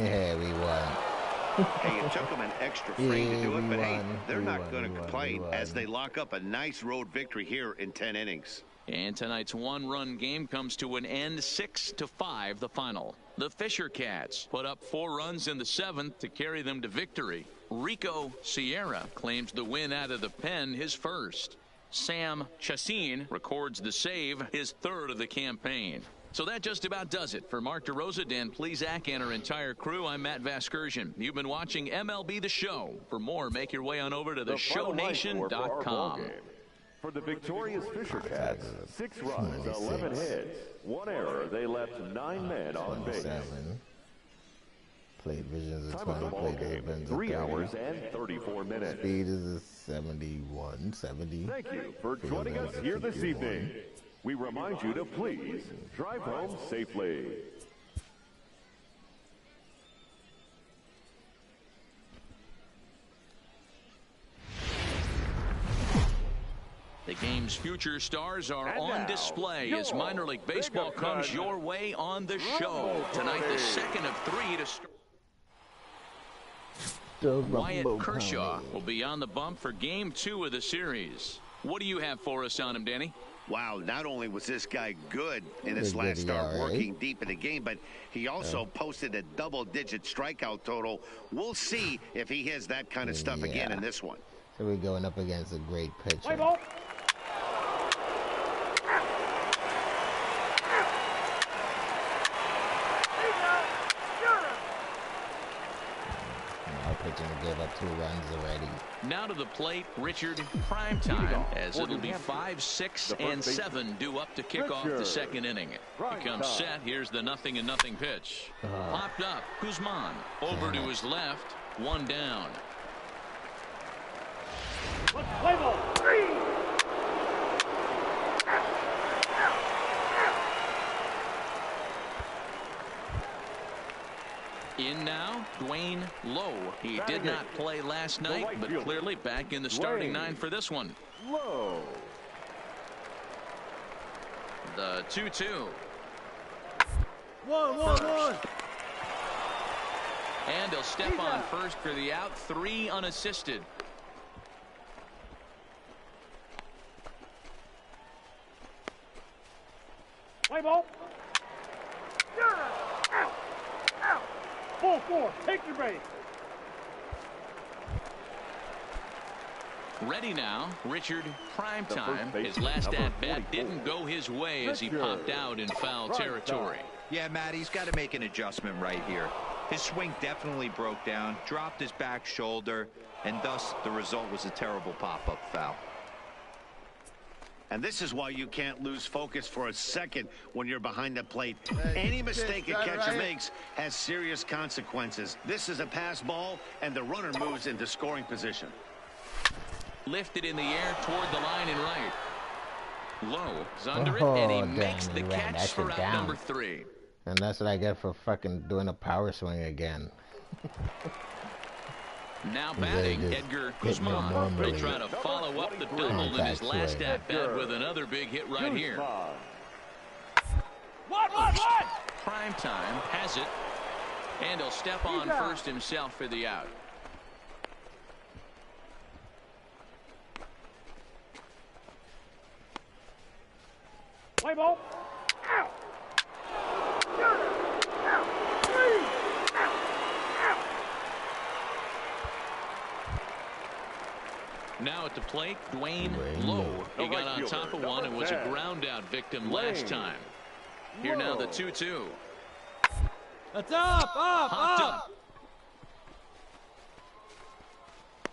Yeah, we won. Hey, it took them an extra frame to do it, but hey, they're not going to we complain won. as they lock up a nice road victory here in 10 innings. And tonight's 1-run game comes to an end, 6-5 the final. The Fisher Cats put up 4 runs in the 7th to carry them to victory. Rico Sierra claims the win out of the pen, his first. Sam Chassin records the save, his 3rd of the campaign. So that just about does it. For Mark DeRosa, Dan Plesac, and our entire crew, I'm Matt Vasgersian. You've been watching MLB The Show. For more, make your way on over to theshownation.com. For the victorious Fisher Cats, 6 runs, 11 hits, 1 error. They left 9 men on base. Plate vision is a Time of the 20. ball Plate game, is 3 hours and 34 minutes. Speed is a 71, 70. Thank you for joining us here this evening. We remind you to please drive home safely. The game's future stars are on display as minor league baseball comes your way on the show. Tonight, the 2nd of 3 to start. Wyatt Kershaw will be on the bump for game 2 of the series. What do you have for us on him, Danny? Wow, not only was this guy good in his last start working deep in the game, but he also posted a double-digit strikeout total. We'll see if he has that kind of stuff again in this one. So we're going up against a great pitcher. Play ball. Our pitching gave up 2 runs already. Now to the plate, Richard Primetime, as it'll be 5, 6, and 7 due up to kick off the 2nd inning. He comes set. Here's the 0-0 pitch. Popped up. Guzman over to his left. 1 down. Play ball. 3. In now, Dwayne Lowe. He did not play last night, but clearly back in the starting 9 for this one. Low. The 2-2. 1. And he'll step on first for the out. 3 unassisted. Play ball. Out. Out. Full 4. Take your base. Ready now, Richard Primetime. His last at-bat didn't go his way as he popped out in foul territory. Yeah, Matt, he's got to make an adjustment right here. His swing definitely broke down, dropped his back shoulder, and thus the result was a terrible pop-up foul. And this is why you can't lose focus for a second when you're behind the plate. Any mistake a catcher makes has serious consequences. This is a pass ball, and the runner moves into scoring position. Lifted in the air toward the line and right. Low is under it, and he makes the catch for out number 3. And that's what I get for fucking doing a power swing again. Now batting, Edgar Guzman. He'll try to follow up the double in his last at-bat with another big hit right here. What? Primetime has it, and he'll step on first himself for the out. Play ball. Out. Out. 3. Out. Now at the plate, Dwayne Lowe. He got on top of one and was a ground-out victim last time. Here now the 2-2. That's up.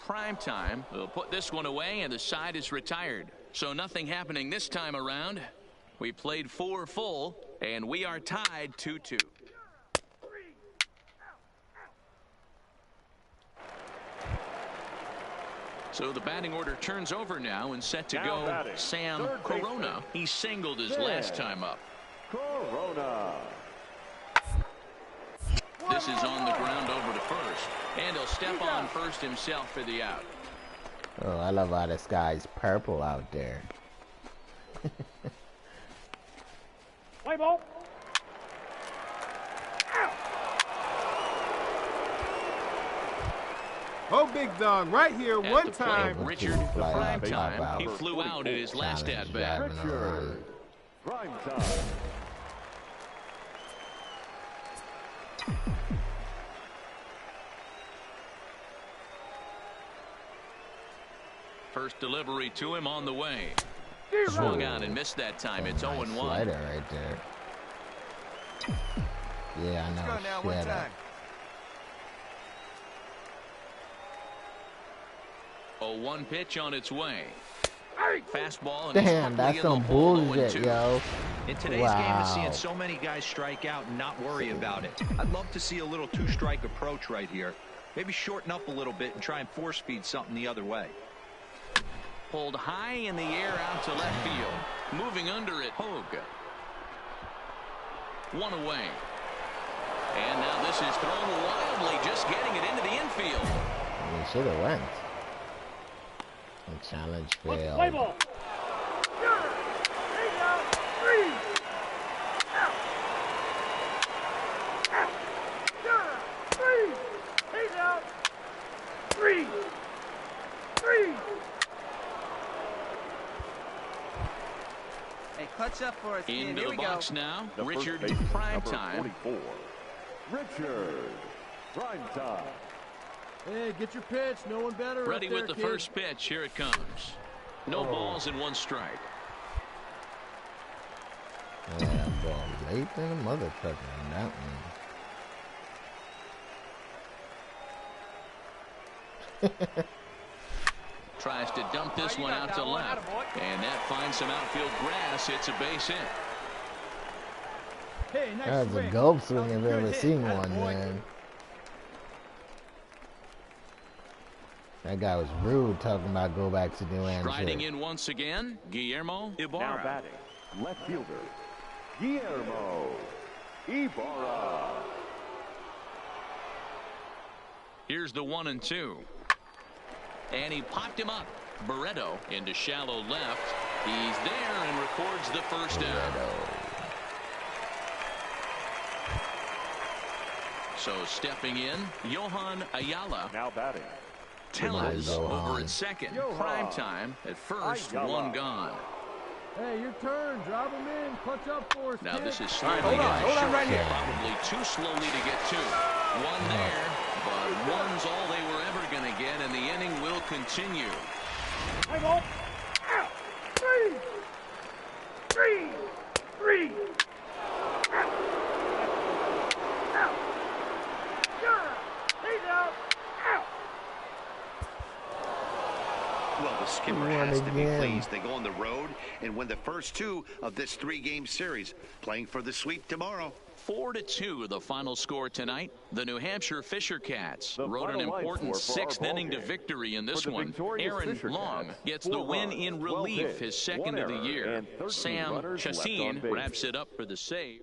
Primetime will put this one away, and the side is retired. So nothing happening this time around. We played 4 full, and we are tied 2-2. So the batting order turns over now and set to go Sam Corona. He singled his last time up. Corona. This is on the ground over to first, and he'll step on first himself for the out. Oh, I love how the sky's purple out there. Play ball. Oh, big dog, right here, At one the time. plate, Richard Primetime. He flew out at his last at-bat. Richard Primetime. First delivery to him on the way. Swung out and missed that time. It's 0-1. Slider right there. Yeah, I know. Now, one time. 0-1 pitch on its way. Fastball. And damn, that's some bullshit, yo. In today's game, we're seeing so many guys strike out and not worry about it. I'd love to see a little 2-strike approach right here. Maybe shorten up a little bit and try and force feed something the other way. Pulled high in the air out to left field. Moving under it, Hogue. One away. And now this is thrown wildly, just getting it into the infield. He should have went. The challenge failed. Play ball. 3. Out. Out. 3. He's out. 3. Hey, clutch up for us, kid. Into Here the we box go. now, The Richard first baseman, Primetime. number 44. Richard Primetime. Hey, get your pitch. No one better. Ready up there, with the kid. first pitch. Here it comes. No balls and 1 strike. Yeah, ball late than a motherfucker on that one. Tries to dump this one out to left. And that finds some outfield grass. It's a base hit. Hey, nice That was a swing. golf swing if I've Good ever hit. seen Atta one, boy. man. That guy was rude talking about go back to New Hampshire. Riding in once again, Guillermo Now Ibarra. batting, left fielder, Guillermo Ibarra. Here's the 1-2. And he popped him up. Barreto into shallow left. He's there and records the first down. So stepping in, Johan Ayala. Now batting, Tellers Johan. over at second. Johan Prime time at first. Ayala. 1 gone. Hey, your turn. Drive him in. Clutch up for us. Now kid. this is slowly hold on right here. Probably too slowly to get two. One there, but one's all they were ever going to get, and the inning will continue. Play ball. Out. Three. Out. Out. He's out. Out. Well, the skipper has to be pleased. They go on the road and win the first two of this three-game series, playing for the sweep tomorrow. 4-2, the final score tonight. The New Hampshire Fisher Cats The rode an final line important score for our sixth inning to ballgame. victory in this For the one. victorious Aaron Fisher Long Cats, gets 4 the win runs, in 12 relief, hits, his second 1 of the error, year. and 13 Sam runners left on Chassin base. wraps it up for the save.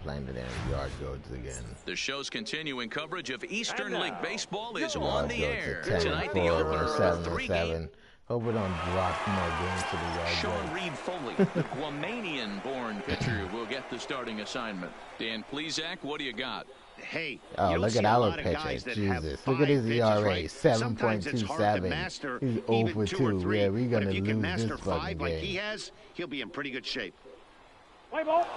Playing the damn yard goats again. The show's continuing coverage of Eastern And League now, Baseball is Yard on the goats air. at 10-4 Tonight, the opener or of a three-game. 7-7. Hope we don't drop more games to the yard Sean goats. Reed Foley, the Guamanian-born pitcher, will get the starting assignment. Dan Plesac, what do you got? Hey, Oh, you don't look see at a our lot of guys pitcher. that have Jesus. Look at 5 his pitches, ERA, right? Sometimes it's hard to 7.27. master He's 0 even for 2 or 2. 3. Yeah, we're But going if to you can lose master this 5 fucking like game. he has, he'll be in pretty good shape. Play ball.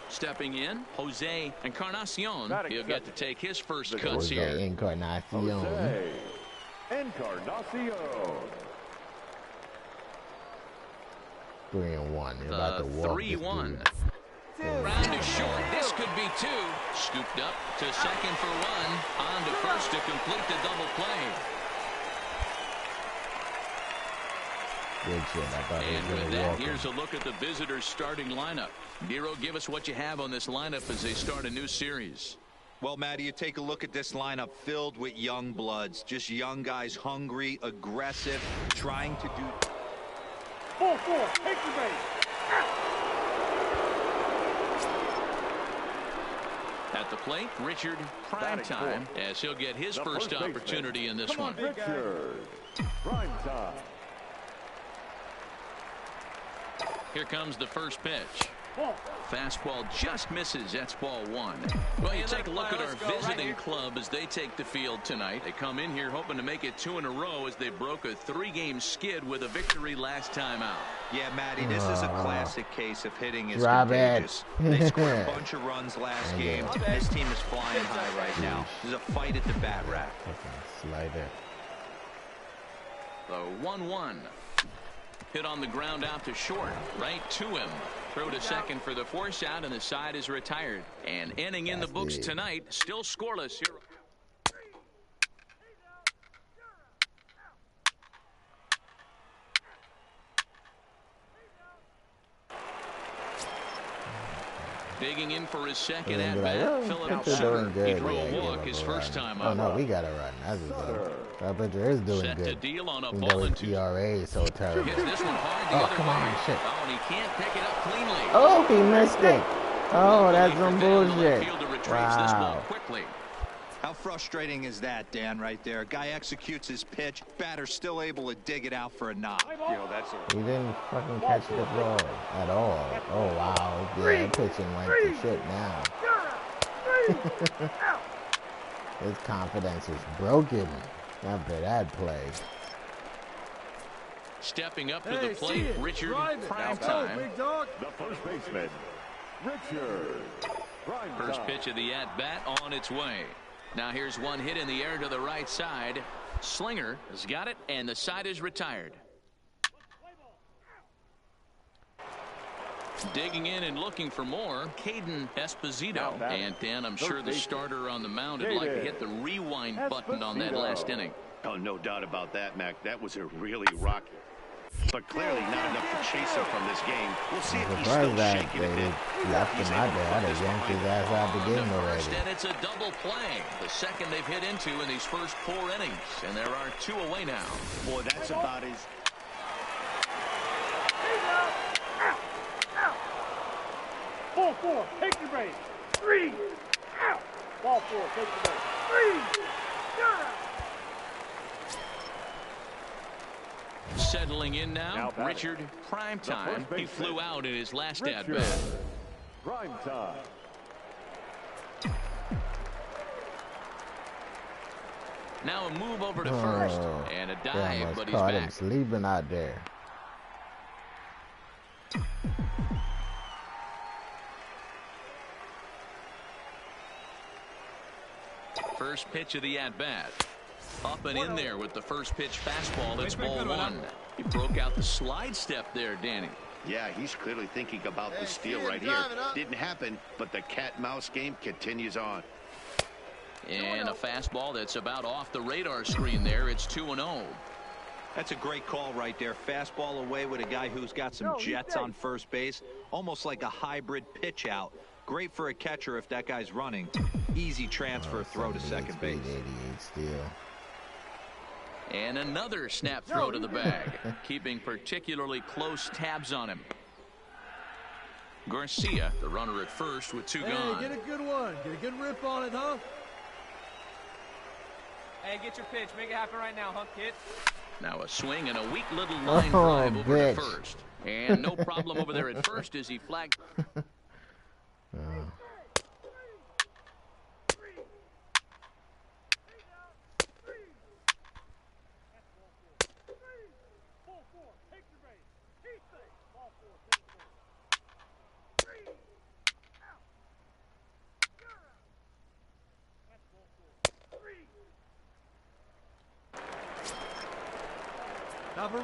Stepping in, Jose Encarnacion. He'll get to take his first cuts Jose here. Encarnacion. Jose Encarnacion. 3-1. You're about to walk 3-1. this dude. Round is short. This could be 2. Scooped up to second for 1. On to first to complete the double play. Good shit. I thought he And was with going to that, walk here's him. a look at the visitors' starting lineup. Nero, give us what you have on this lineup as they start a new series. Well, Matty, you take a look at this lineup filled with young bloods. Just young guys, hungry, aggressive, trying to do... 4-4. Take your base. At the plate, Richard Primetime, as he'll get his The first first baseman. opportunity in this one. Richard Primetime. Here comes the first pitch. Fastball just misses. That's ball one. Well, you take a look at our visiting club as they take the field tonight. They come in here hoping to make it 2 in a row as they broke a 3-game skid with a victory last time out. Yeah, Matty, this is a classic case of hitting is Drop contagious. it. They scored a bunch of runs last game. This team is flying high right now. There's a fight at the bat rack. Slider. The 1-1. Hit on the ground out to short. Right to him. Throw to second for the force out, and the side is retired. And inning in the books tonight. Still scoreless here. Digging in for his second at bat, Philip Sutter. He drew a walk his first time up. Oh no, we gotta run. That's good. That pitcher is doing Set good. to deal on a Even ball though and his 2. ERA is so terrible. Hits this one hard the Oh, other come way. on, shit. Oh, and he can't pick it up cleanly. Oh, he missed it. Oh, that's some Down the left bullshit. fielder retrieves this ball Wow. quickly. How frustrating is that, Dan, right there? Guy executes his pitch, batter still able to dig it out for a knock. He didn't fucking catch the ball at all. Oh, wow. Yeah, that pitching went to shit now. His confidence is broken after that play. Stepping up to the plate, Richard Prime Go, Time. big dog. The first baseman, Richard Prime First Time. pitch of the at-bat on its way. Now here's one hit in the air to the right side. Slinger has got it, and the side is retired. Digging in and looking for more, Caden Esposito. And Dan, I'm sure the starter on the mound would like to hit the rewind button on that last inning. Oh, no doubt about that, Mac. That was a really rocky. But clearly not enough to chase him from this game. We'll see if he's still shaking a bit. Left him out there. I'd have yanked his ass out the game First, already. and it's a double play. The second they've hit into in these first 4 innings. And there are 2 away now. Boy, that's about his... 4-4, take your base. 3, out. Ball 4, take your base. 3, out. Settling in now, Richard Prime Time. He flew out in his last at-bat. Prime Time. Now a move over to first. And a dive, but he's caught him back. sleeping out there. First pitch of the at-bat. Up and in there with the first pitch fastball. It's ball 1. He broke out the slide step there, Danny. Yeah, he's clearly thinking about the steal right here. Didn't happen, but the cat-mouse game continues on. And a fastball that's about off the radar screen there. It's 2-0. That's a great call right there. Fastball away with a guy who's got some jets on first base. Almost like a hybrid pitch out. Great for a catcher if that guy's running. Easy transfer throw to second base. 88 steal. And another snap throw to the bag. Keeping particularly close tabs on him. Garcia, the runner at first with 2 gone. Hey, get a good one. Get a good rip on it, huh? Hey, get your pitch. Make it happen right now, hunk kid. Now a swing and a weak little line drive over bitch. to first. And no problem over there at first as he flagged.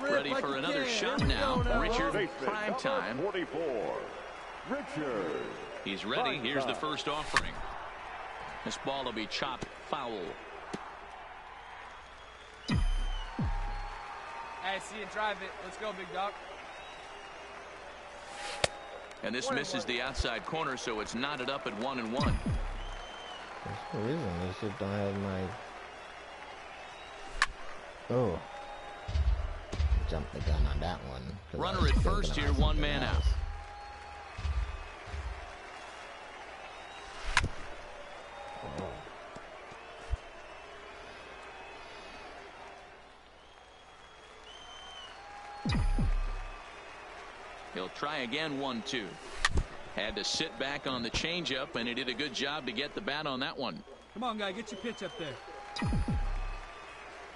Ready for another shot now. Richard Prime Time. 44. Richard. He's ready. Here's the first offering. This ball will be chopped foul. Hey, see you drive it. Let's go, big dog. And this misses the outside corner, so it's knotted up at 1-1. That's the reason this shit don't have my... Oh. Jumped the gun on that one. Runner at first here, 1 man out. Oh. He'll try again, 1-2. Had to sit back on the changeup, and he did a good job to get the bat on that one. Come on, guy, get your pitch up there.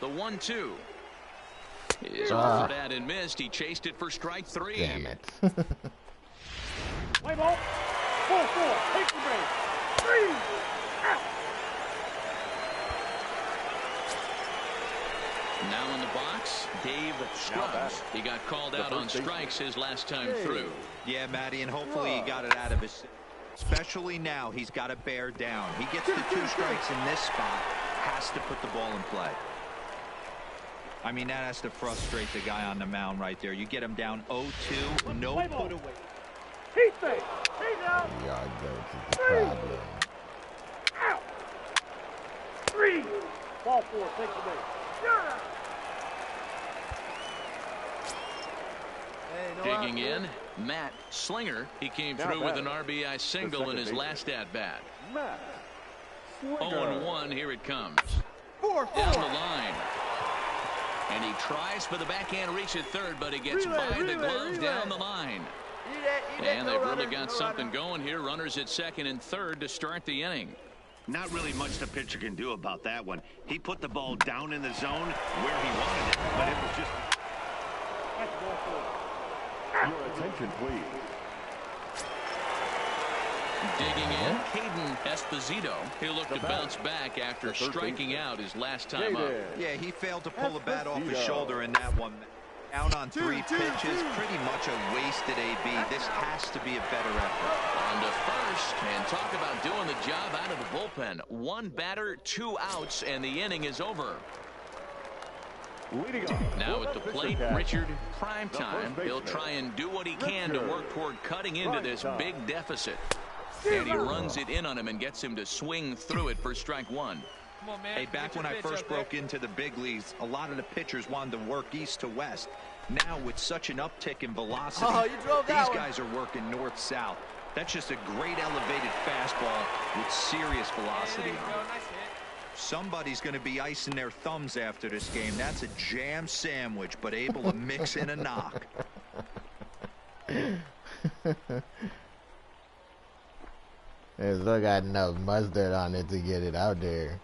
The 1-2 is off for that and missed. He chased it for strike 3. Damn it. Play ball. 4-4. Take the base. 3 out. Now in the box, Dave Scruggs. He got called out on strikes his last time through. Yeah, Matty, and hopefully he got it out of his... Especially now, he's got to bear down. He gets the 2 strikes in this spot, has to put the ball in play. I mean, that has to frustrate the guy on the mound right there. You get him down 0-2, no put away. Heat base. Heat out. Yard goats is the problem. Out. 3. Ball 4. Take the base. Yeah. Digging in, Matt Slinger. He came through with an RBI single in his last at-bat. 0-1, here it comes. 4-4. Down the line. And he tries for the backhand reach at third, but he gets by the glove down the line. And they've really got something going here. Runners at second and third to start the inning. Not really much the pitcher can do about that one. He put the ball down in the zone where he wanted it, but it was just... That's ball 4. Your attention, please. Digging in, Caden Esposito. He'll look to bounce back after striking out his last time up. Yeah, he failed to pull the bat off his shoulder in that one. Down on 3 pitches, pretty much a wasted AB. This has to be a better effort. On to first, and talk about doing the job out of the bullpen. 1 batter, 2 outs, and the inning is over. Now at the plate, Richard Primetime. He'll try and do what he can to work toward cutting into this big deficit. And he runs it in on him and gets him to swing through it for strike 1. Come on, man. Hey, back when I first broke into the big leagues, a lot of the pitchers wanted to work east to west. Now, with such an uptick in velocity, these guys are working north-south. That's just a great elevated fastball with serious velocity on it. Somebody's going to be icing their thumbs after this game. That's a jam sandwich, but able to mix in a knock. They still got enough mustard on it to get it out there.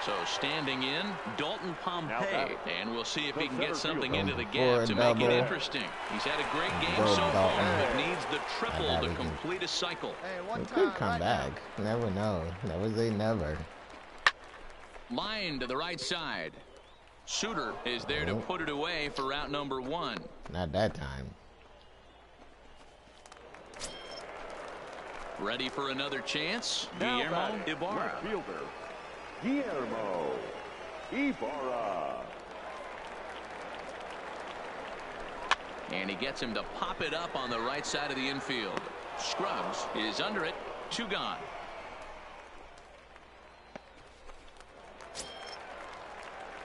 So standing in, Dalton Pompey, and we'll see if he can get something into the gap to make it interesting. He's had a great game so far, but needs the triple to complete a cycle. It could come back. Never know. Never say never. Line to the right side. Suter is there to put it away for route number 1. Not that time. Ready for another chance? Guillermo Ibarra. Guillermo Ibarra. And he gets him to pop it up on the right side of the infield. Scruggs is under it. 2 gone.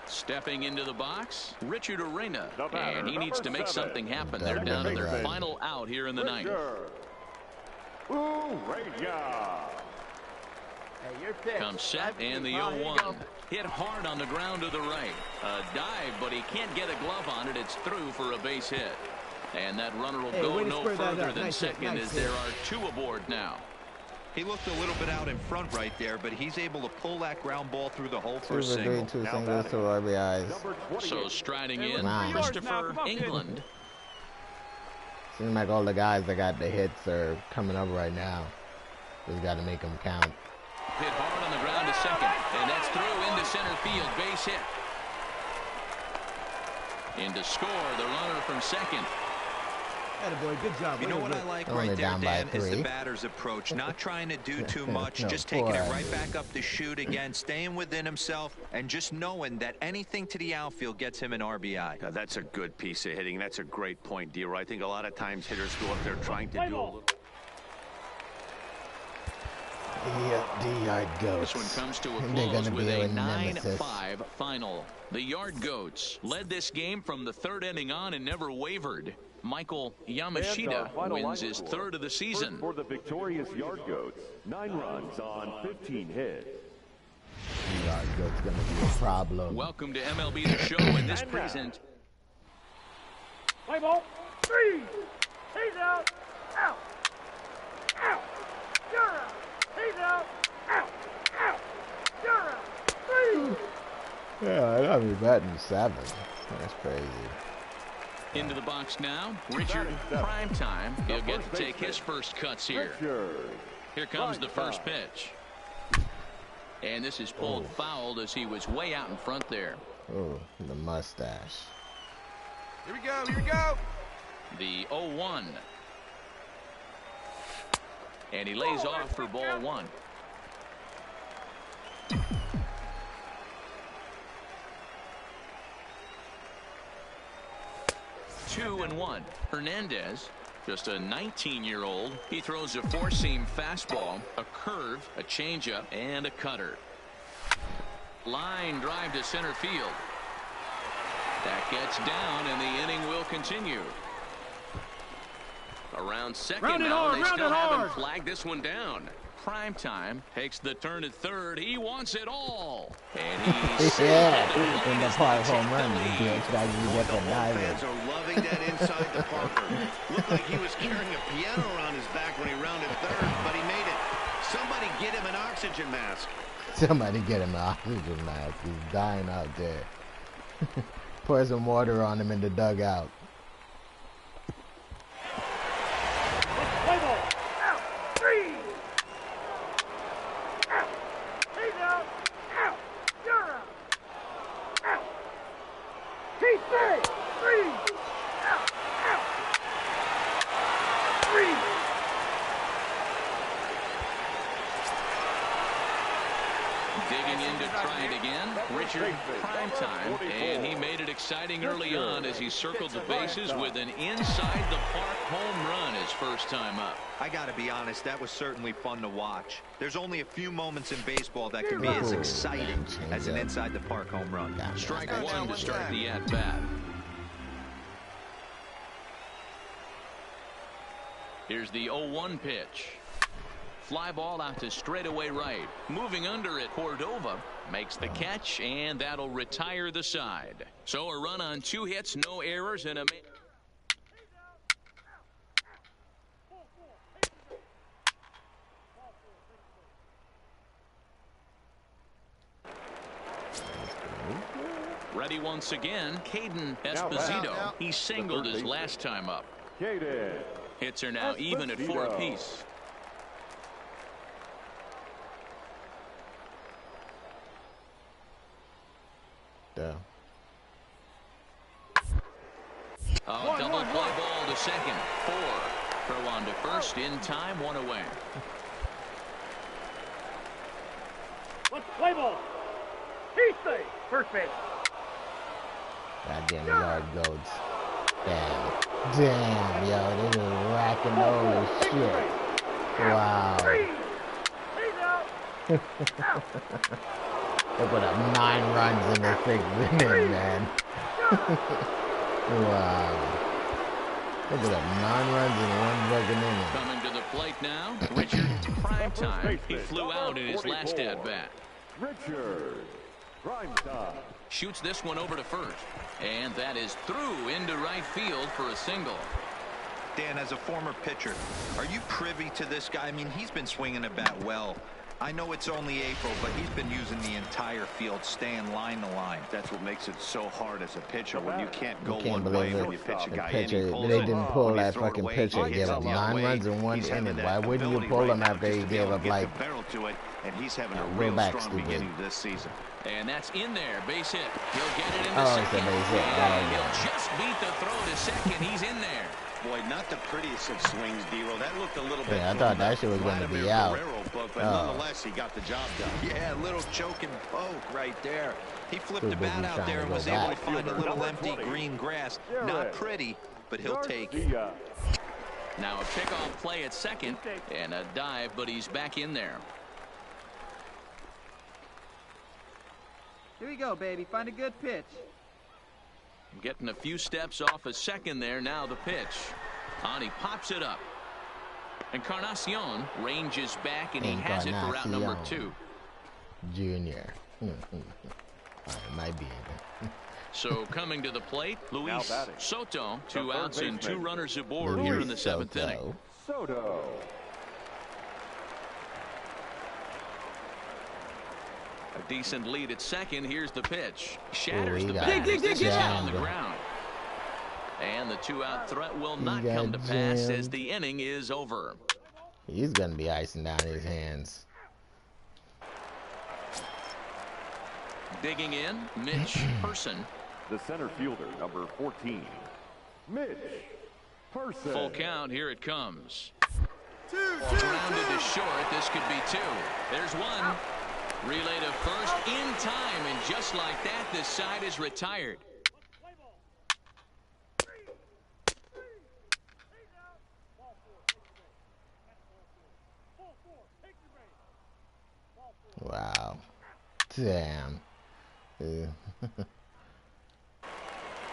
Stepping into the box, Richard Arena, and he needs to make something happen. They're down to their final out here in the 9th. Comes set, and the 0-1. Hit hard on the ground to the right. A dive, but he can't get a glove on it. It's through for a base hit. And that runner will go no further than second as there are 2 aboard now. He looked a little bit out in front right there, but he's able to pull that ground ball through the hole for a single. 2 singles, 2 RBIs. So striding in, on. Christopher England. Seems like all the guys that got the hits are coming up right now. Just got to make them count. Hit hard on the ground to second, and that's through into center field. Base hit. And to score, the runner from second. Attaboy, good job. You know what I like Only right there, down by Dan, is 3. the batter's approach. Not trying to do too much, No, just taking it 4. right back up the chute again, staying within himself, and just knowing that anything to the outfield gets him an RBI. Now, that's a good piece of hitting. That's a great point, D-Roy. I think a lot of times hitters go up there trying to do a little... The Yard Goats. This one comes to a They're close gonna with be a a nemesis. 9-5 final. The Yard Goats led this game from the 3rd inning on and never wavered. Michael Yamashita wins his 3rd of the season. For the victorious Yard Goats, 9 runs on 15 hits. The Yard Goats gonna be a problem. Welcome to MLB The Show in this present. Play ball. 3. He's out. Out. Out. You're out. He's out. Out. Out. You're out. 3. Yeah, I gotta be batting 7. That's crazy. Into the box now, Richard Primetime. He'll get to take his first cuts here. Here comes the first pitch. And this is pulled fouled as he was way out in front there. Oh, the mustache. Here we go, here we go. The 0-1. And he lays off for ball 1. Two and 1. Hernandez, just a 19-year-old. He throws a four-seam fastball, a curve, a changeup, and a cutter. Line drive to center field. That gets down, and the inning will continue. Around second now, they still haven't flagged this one down. Primetime takes the turn at third. He wants it all. And he's in the park home run. Fans are loving that inside the Parker. Looked like he was carrying a piano around his back when he rounded third, but he made it. Somebody get him an oxygen mask. Somebody get him an oxygen mask. He's dying out there. Pour some water on him in the dugout. Play ball. Out. 3. Out. He's out. Out. You're out. Out. He's 3. Out. Out. 3. digging in to try it again. Richard Primetime, and he made it exciting early on as he circled the bases with an inside-the-park home run his first time up. I got to be honest, that was certainly fun to watch. There's only a few moments in baseball that can be as exciting as an inside-the-park home run. Strike one to start the at-bat. Here's the 0-1 pitch. Fly ball out to straightaway right. Moving under it, Cordova makes the catch, and that'll retire the side. So a run on 2 hits, no errors, and a... Ready once again, Caden Esposito. He singled his last time up. Hits are now even at 4 apiece. Double play ball to second. 4. Throw on to first in time. 1 away. Let's play ball. He's safe. First base. Goddamn yard goats. Damn, yo, this is racking holy shit. Wow. They put up 9 runs in the 6th inning, man. Wow. They put up 9 runs in 1 fucking inning. Coming to the plate now, Richard Primetime. He flew out in his last at-bat. Richard Primetime shoots this one over to first, and that is through into right field for a single. Dan, as a former pitcher, are you privy to this guy? I mean, he's been swinging the bat well. I know it's only April, but he's been using the entire field, staying line to line. That's what makes it so hard as a pitcher when you can't go Can't one way believe when you pitch a the guy pitcher, in. He pulls they it. didn't pull When you that throw it fucking away, pitcher. he Give hits up it the other 9 way. runs in 1 He's having inning. that Why wouldn't you ability pull right him now after just he to be gave able up to get like the barrel to it, and he's having a real real backs strong too beginning big. this season. And that's in there. Base hit. He'll get it into Oh, it's a second. base hit. And he'll just beat the throw to second. He's in there. Boy, not the prettiest of swings, D-Roll. That looked a little bit. Yeah, I thought that shit was going to be out. But nonetheless, he got the job done. Yeah, a little choke and poke right there. He flipped Too the bat busy out trying there to and go was able to back. find a little empty green grass. Not pretty, but he'll take it. Now a pickoff play at second and a dive, but he's back in there. Here we go, baby. Find a good pitch. Getting a few steps off a second there. Now the pitch. On, he pops it up. Encarnacion ranges back, and he has it for route number 2. Junior. It might be. So coming to the plate, Luis batting. Soto. The 2 third outs and 2 baseman. runners aboard Luis here in the 7th Soto. inning. Soto. A decent lead at second. Here's the pitch. Shatters he the got bat. This is jammed. on the ground. And the 2-out threat will He not got come to pass as jammed. the inning is over. He's gonna be icing down his hands. Digging in, Mitch Person. The center fielder, number 14, Mitch Person. Full count, here it comes. Grounded to short, this could be 2. There's 1. Relay to first in time, and just like that, this side is retired. Wow. Damn.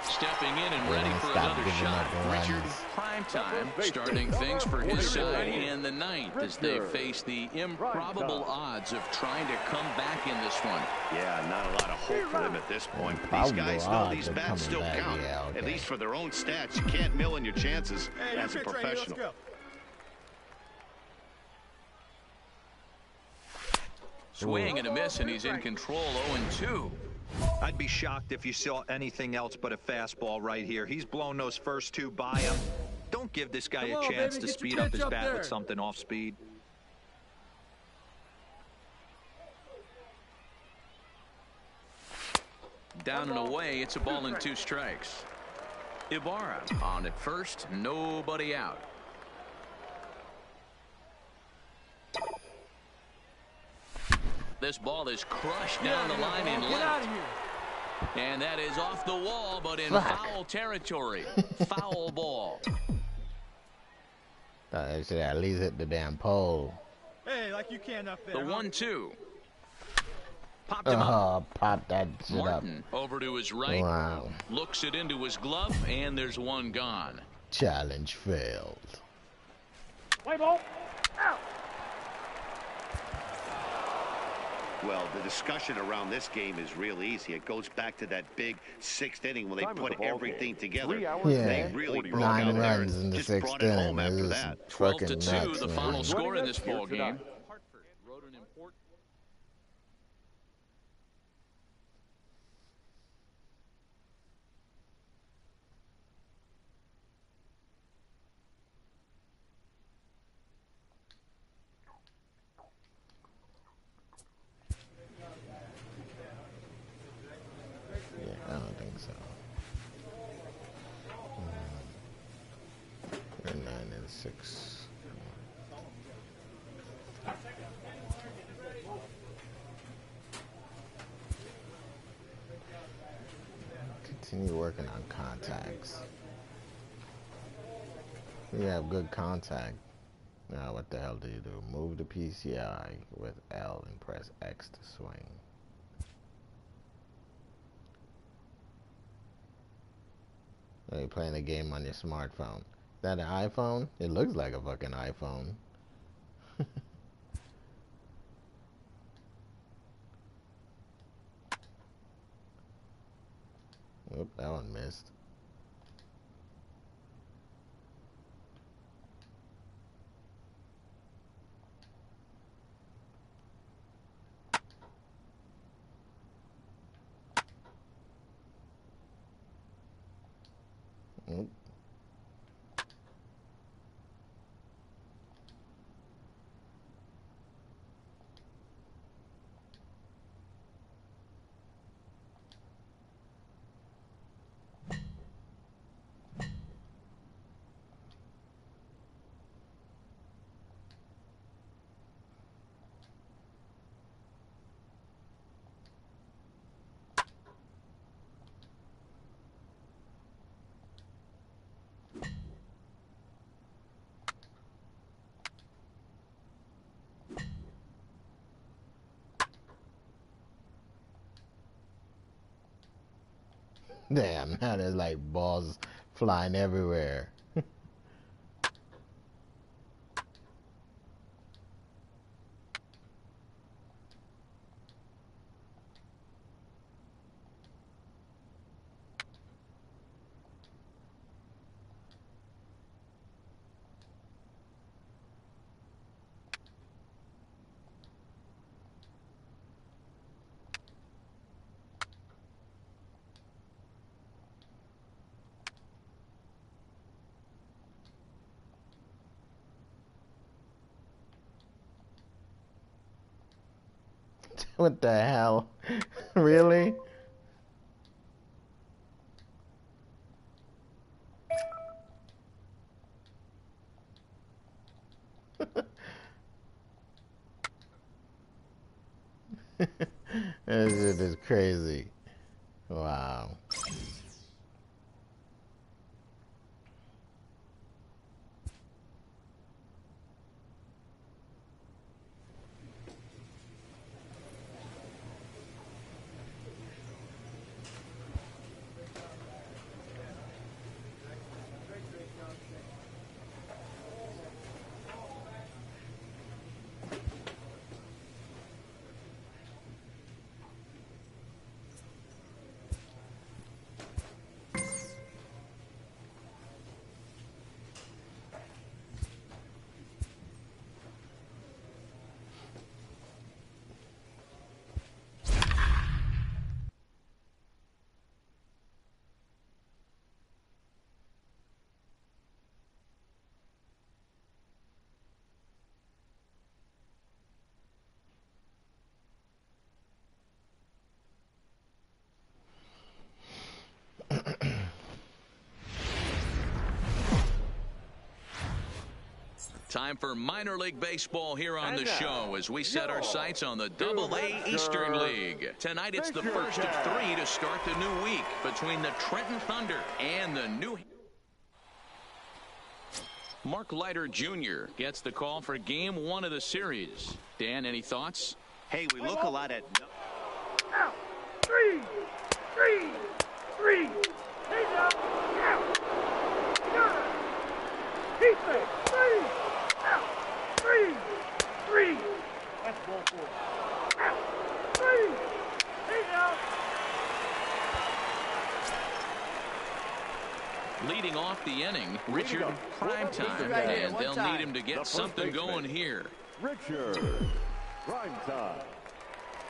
Stepping in and ready for Stop another giving shot. up runs. Richard Primetime starting things for his side in the 9th as they face the improbable odds of trying to come back in this one. Yeah, not a lot of hope for them at this point. These Improbable guys know odds these of bats coming still back. count. Yeah, okay. At least for their own stats. You can't mill in your chances as a Right here, let's professional. go. Swing and a miss, and he's in control 0-2. I'd be shocked if you saw anything else but a fastball right here. He's blown those first 2 by him. Don't give this guy Come a on, chance baby, to get your speed up pitch his up bat there. with something off speed. Down and away, it's a ball and 2 strikes. Ibarra on at first, nobody out. This ball is crushed down the line in Get out of left. here. And that is off the wall, but in Fuck. foul territory. Foul ball. Thought they should at least hit the damn pole. Hey, like you can up there. The huh? 1-2. Popped him up. Pop that shit Martin over to his up. right. Wow. Looks it into his glove, and there's 1 gone. Challenge failed. Play ball. Out. Well, the discussion around this game is real easy. It goes back to that big 6th inning when they Time of put the ball everything game. together. 3 hours Yeah. They really broke 9 out there runs and in the just 6th brought it inning. home after This is that. 12-2, fucking nuts, the man. final score in Joining this us here ball game. tonight. Hartford wrote an important. Yeah, I don't think so. 9 and 6. Continue working on contacts. We have good contact. Now what the hell do you do? Move the PCI with L and press X to swing. Are you playing a game on your smartphone? Is that an iPhone? It looks like a fucking iPhone. Oop, that one missed. Oop. Damn, now there's like balls flying everywhere. What the hell? Really? This shit is crazy. Wow. Time for minor league baseball here on the show as we set our sights on the Double-A Eastern League. Tonight it's the first of 3 to start the new week between the Trenton Thunder and the New. Mark Leiter Jr. gets the call for game 1 of the series. Dan, any thoughts? Hey, we look a lot at... Out. 3. He's out. Out. Good. He's safe. 3. Out. 3. That's ball 4. Out. 3. He's out. Leading off the inning, Richard Primetime, and they'll need him to get something going here. Richard Primetime.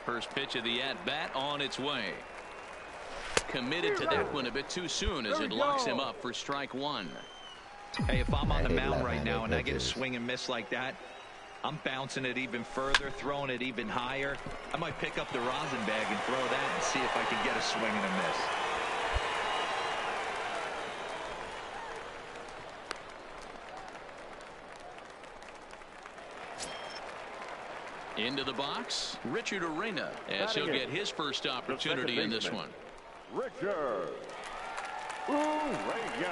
First pitch of the at-bat on its way. Committed to that one a bit too soon as it locks him up for strike 1. Hey, if I'm on the mound right now and I get a swing and miss like that, I'm bouncing it even further, throwing it even higher. I might pick up the rosin bag and throw that and see if I can get a swing and a miss. Into the box, Richard Arena, as he'll get his first opportunity in this one. Richard Arena.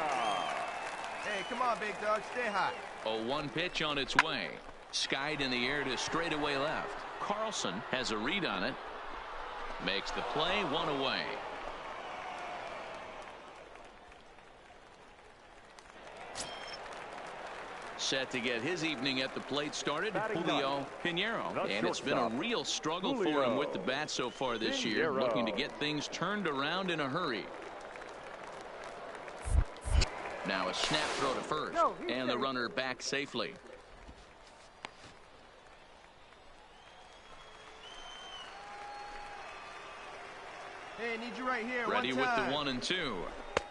Hey, come on, big dog. Stay hot. A 1 pitch on its way. Skied in the air to straightaway left. Carlson has a read on it. Makes the play, 1 away. Set to get his evening at the plate started, Julio Pinheiro. And it's been a real struggle for him with the bat so far this year, looking to get things turned around in a hurry. Now a snap throw to first, and the runner back safely. Hey, I need you right here. Ready with the 1 and 2.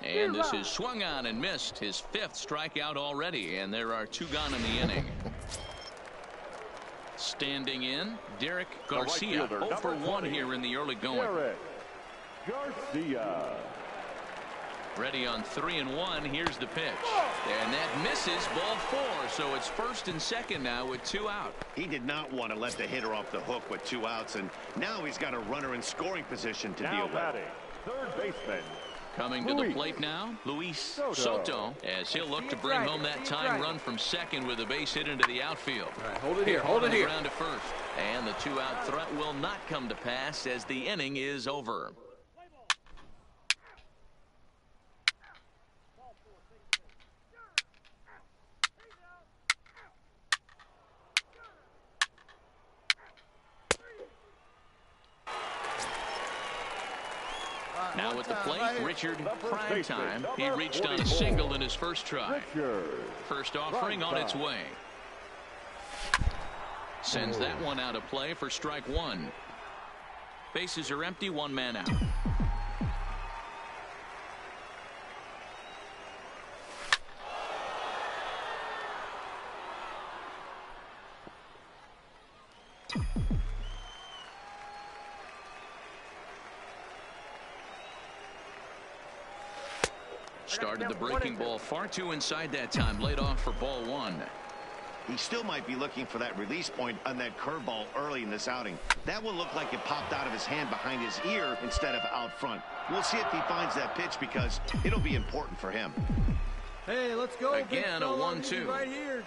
And this is swung on and missed. His 5th strikeout already, and there are 2 gone in the inning. Standing in, Derek Garcia. 0 for 1 here in the early going. Derek Garcia. Ready on 3 and 1. Here's the pitch. And that misses, ball 4. So it's 1st and 2nd now with 2 out. He did not want to let the hitter off the hook with 2 outs, and now he's got a runner in scoring position to deal with. Third baseman. Coming to the plate now, Luis Soto, as he'll look to bring home that tying run from second with a base hit into the outfield. All right, hold it here. Hold it here. Ground to first. And the 2-out threat will not come to pass as the inning is over. Now at the plate, Richard Primetime. He reached on a single in his first try. First offering on its way. Sends that one out of play for strike 1. Bases are empty, 1 man out. Started the breaking ball far too inside that time. Laid off for ball one. He still might be looking for that release point on that curveball early in this outing. That will look like it popped out of his hand behind his ear instead of out front. We'll see if he finds that pitch because it'll be important for him. Hey, let's go. Again, a 1-2. Right here.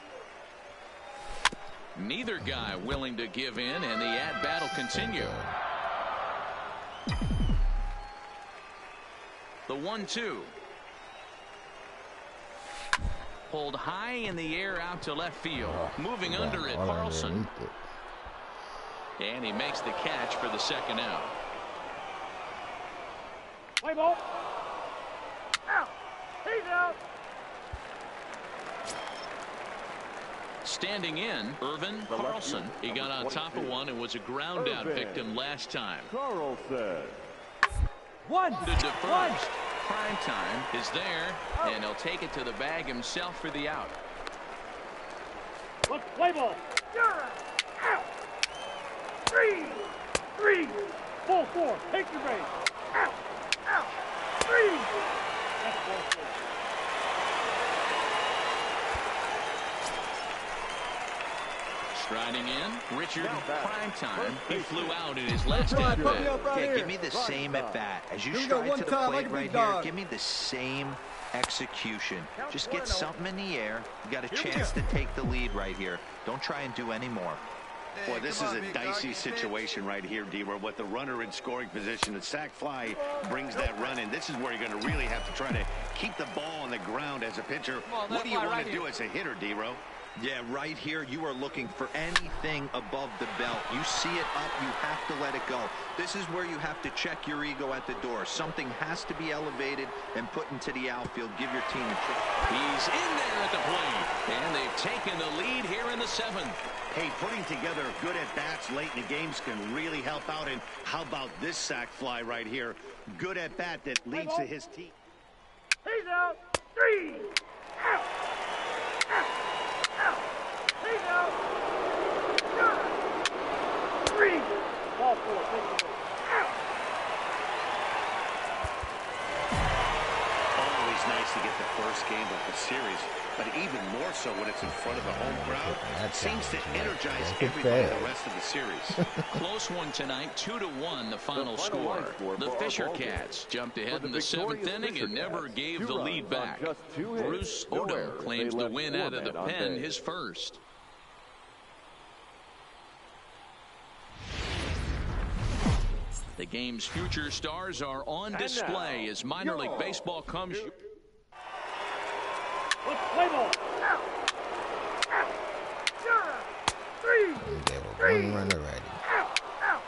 Neither guy willing to give in, and the at-bat will continue. The 1-2. Pulled high in the air out to left field. Moving under it, Carlson. And he makes the catch for the second out. Play ball. Out. He's out. Standing in, Irvin Carlson. He got on top of one and was a ground out victim last time. Carlson. One. To first. Prime time is there, and he'll take it to the bag himself for the out. Let's play ball. Out. 3. 4. Take your base. Out. 3. That's ball 4. Striding in, Richard Primetime. He flew out in his last at bat. Yeah, give me the same at bat. As you stride to the plate right here, give me the same execution. Just get something in the air. You got a chance to take the lead right here. Don't try and do any more. Boy, this is a dicey situation right here, D-Row. With the runner in scoring position, the sac fly brings that run in. This is where you're going to really have to try to keep the ball on the ground as a pitcher. What do you want to do as a hitter, D-Row? Yeah, right here, you are looking for anything above the belt. You see it up, you have to let it go. This is where you have to check your ego at the door. Something has to be elevated and put into the outfield. Give your team a chance. He's in there at the plate, and they've taken the lead here in the 7th. Hey, putting together good at-bats late in the games can really help out. And how about this sac fly right here? Good at-bat that leads to his team. He's out. 3. Out. He's out. 3. Ball 4. Take it. Out. Always nice to get the first game of the series, but even more so when it's in front of the home crowd. Seems to energize everybody the rest of the series. Close one tonight, 2-1 the final score. The Fisher Cats jumped ahead in the 7th inning and never gave the lead back. Bruce Odom claims the win out of the pen, his first. The game's future stars are on display as minor league baseball comes. Let's play ball. Out. 3. One run already.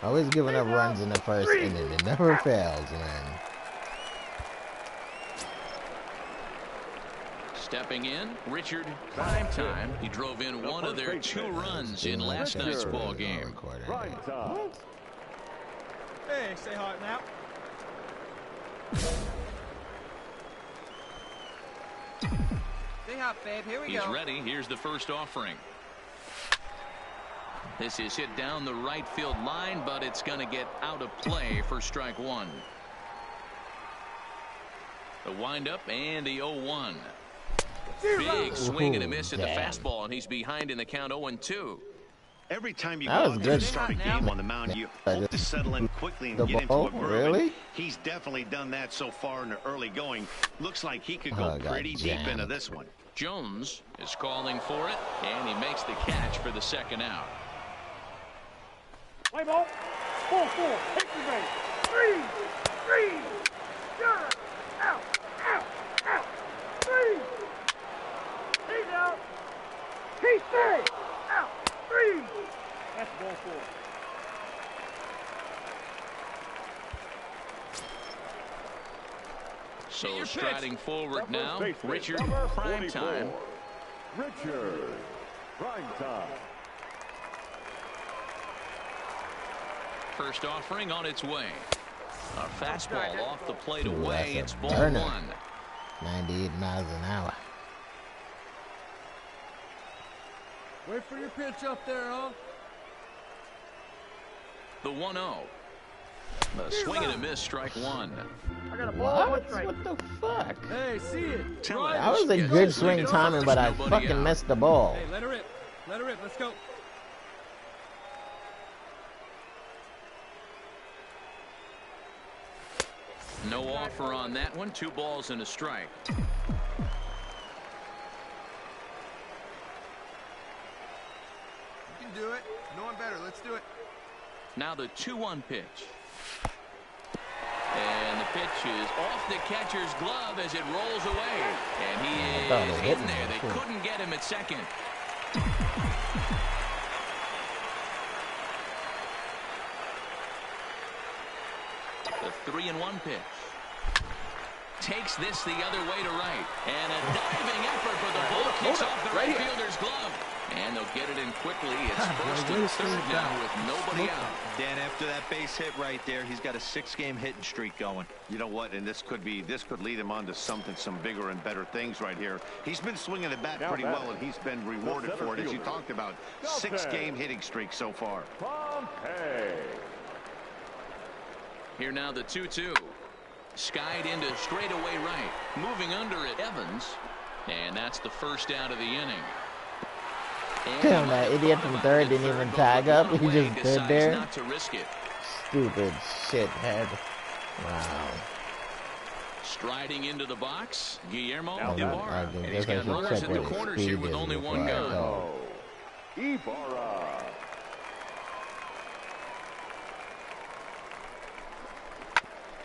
Always giving up runs in the first inning. It never fails, man. Stepping in, Richard Primetime. He drove in one of their 2 runs in last night's ball game. Hey, stay hot now. Stay hot, babe. Here we go. He's ready. Here's the first offering. This is hit down the right field line, but it's going to get out of play for strike 1. The windup and the 0-1. Big swing and a miss at the fastball, and he's behind in the count 0-2. Every time you go out there to start a game on the mound, you hope to settle in quickly and get into a groove. Really? He's definitely done that so far in the early going. Looks like he could go pretty deep into this one. Jones is calling for it, and he makes the catch for the second out. Play ball. 4. Take your base. 3. Out. 3. He's out. He's safe. Out. 3. That's ball 4. So striding forward now, Richard Primetime. Richard Primetime. First offering on its way. A fastball off the plate away. It's ball 1. 98 miles an hour. Wait for your pitch up there, huh? The 1-0. A swing and a miss, strike one. I got a ball, one What? strike. What the fuck? Hey, see it. Tillage That was a gets good it. swing timing, but I Nobody fucking out. missed the ball. Hey, let her rip. Let her rip. Let's go. No offer on that one. 2 balls and a strike. You can do it. No one better. Let's do it. Now the 2-1 pitch. And the pitch is off the catcher's glove as it rolls away. And he thought it is hit in me, there. They too. couldn't get him at second. The 3-1 pitch. Takes this the other way to right. And a diving effort, but the ball kicks off the right fielder's glove. And they'll get it in quickly. It's first and third now with nobody out. Dan, after that base hit right there, he's got a 6-game hitting streak going. You know what? And this could lead him on to some bigger and better things right here. He's been swinging the bat pretty well, and he's been rewarded for it, as you talked about. 6-game hitting streak so far. Pompey. Here now the 2-2. Skied into straightaway right. Moving under it, Evans. And that's the first out of the inning. And Damn, that idiot from third didn't even tag up. He just stood there. Not to risk it. Stupid shithead. Wow. Striding into the box, Guillermo Now Ibarra. I And he's guess I got should runners check in the what his corners here speed with is only before one I gun. go. Ibarra.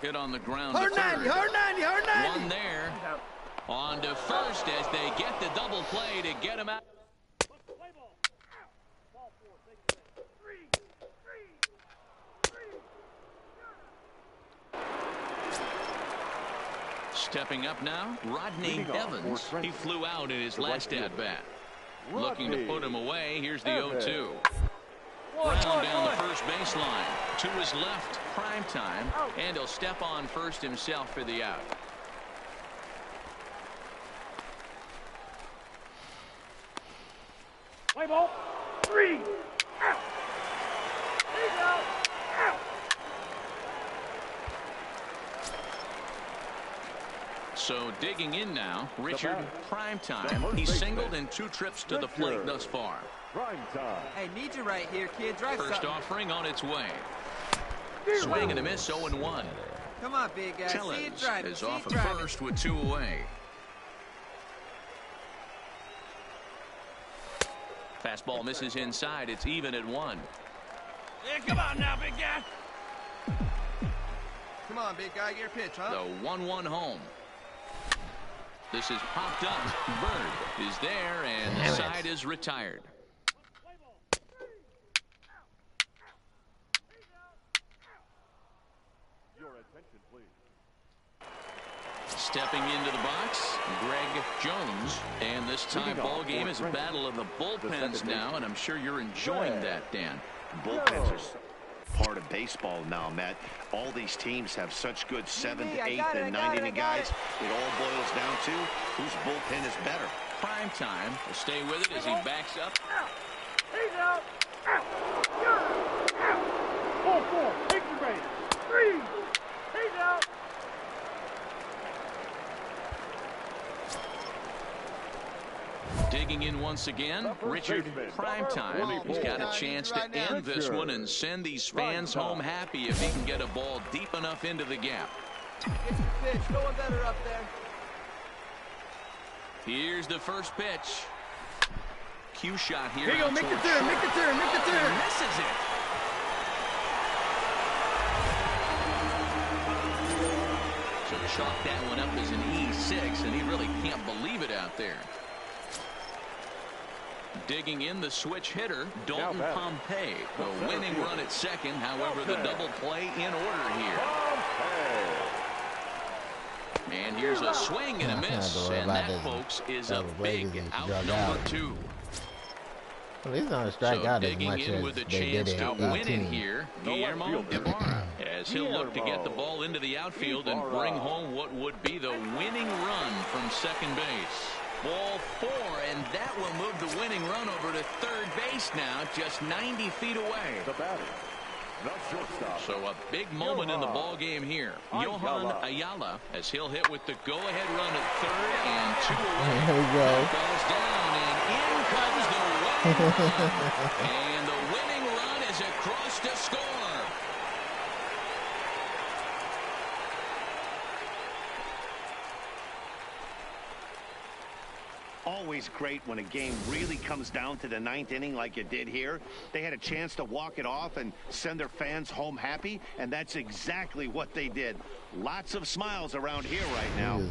Hit on the ground. Hard to third. 90, hard 90, hard 90. One there. On to first as they get the double play to get him out. Play ball. Ball 4. Take it away. 3. Stepping up now, Rodney Evans. He flew out in his last at-bat. Looking to put him away. Here's the 0-2. Brown down the first baseline. To his left, prime time. And he'll step on first himself for the out. Play ball. 3. Out. He's out. Out. So digging in now, Richard Primetime. He's singled in 2 trips to the plate thus far. Prime time. Hey, need you right here, kid. Drive First something. offering on its way. Swing and a miss, 0-1. Come on, big guy. See it Tellez driving. is See off it at driving. first with 2 away. Fastball misses inside. It's even at 1. Yeah, come on now, big guy. Come on, big guy. Your pitch, huh? The 1-1 home. This is popped up. Bird is there, and the side is retired. Your attention, please. Stepping into the box, Greg Jones. And this tie ball game is a battle of the bullpens now, and I'm sure you're enjoying that, Dan. Bullpens are part of baseball now, Matt. All these teams have such good 7th, 8th, and 9th inning guys. It all boils down to whose bullpen is better. Prime time will stay with it as he backs up. Out. He's out. Out. You're out. Ball 4. Take your base. 3. He's out. Digging in once again, Richard Primetime. He's got a chance to end this one and send these fans home happy if he can get a ball deep enough into the gap. Get your pitch. No one better up there. Here's the first pitch. Cue shot here. Here you go. Make the turn. Make the turn. Make the turn. Misses it. So chalk that one up as an E6, and he really can't believe it out there. Digging in the switch hitter, Dalton Pompey. The winning run at second, however, the double play in order here. And here's a swing and a miss, and that, folks, is a big out number 2. Well, he's not a strikeout So as digging much in as with a they chance did to in win it 18. here, Guillermo Ibarra, as he'll look to get the ball into the outfield and bring home what would be the winning run from second base. Ball 4, and that will move the winning run over to third base now, just 90 feet away. The batter, The shortstop. So a big moment in the ball game here. Johan Ayala, as he'll hit with the go-ahead run at third and 2 away. Here we go. Falls down and in comes the winning run. And the winning run is across to score. Always great when a game really comes down to the 9th inning like it did here. They had a chance to walk it off and send their fans home happy, and that's exactly what they did. Lots of smiles around here right now.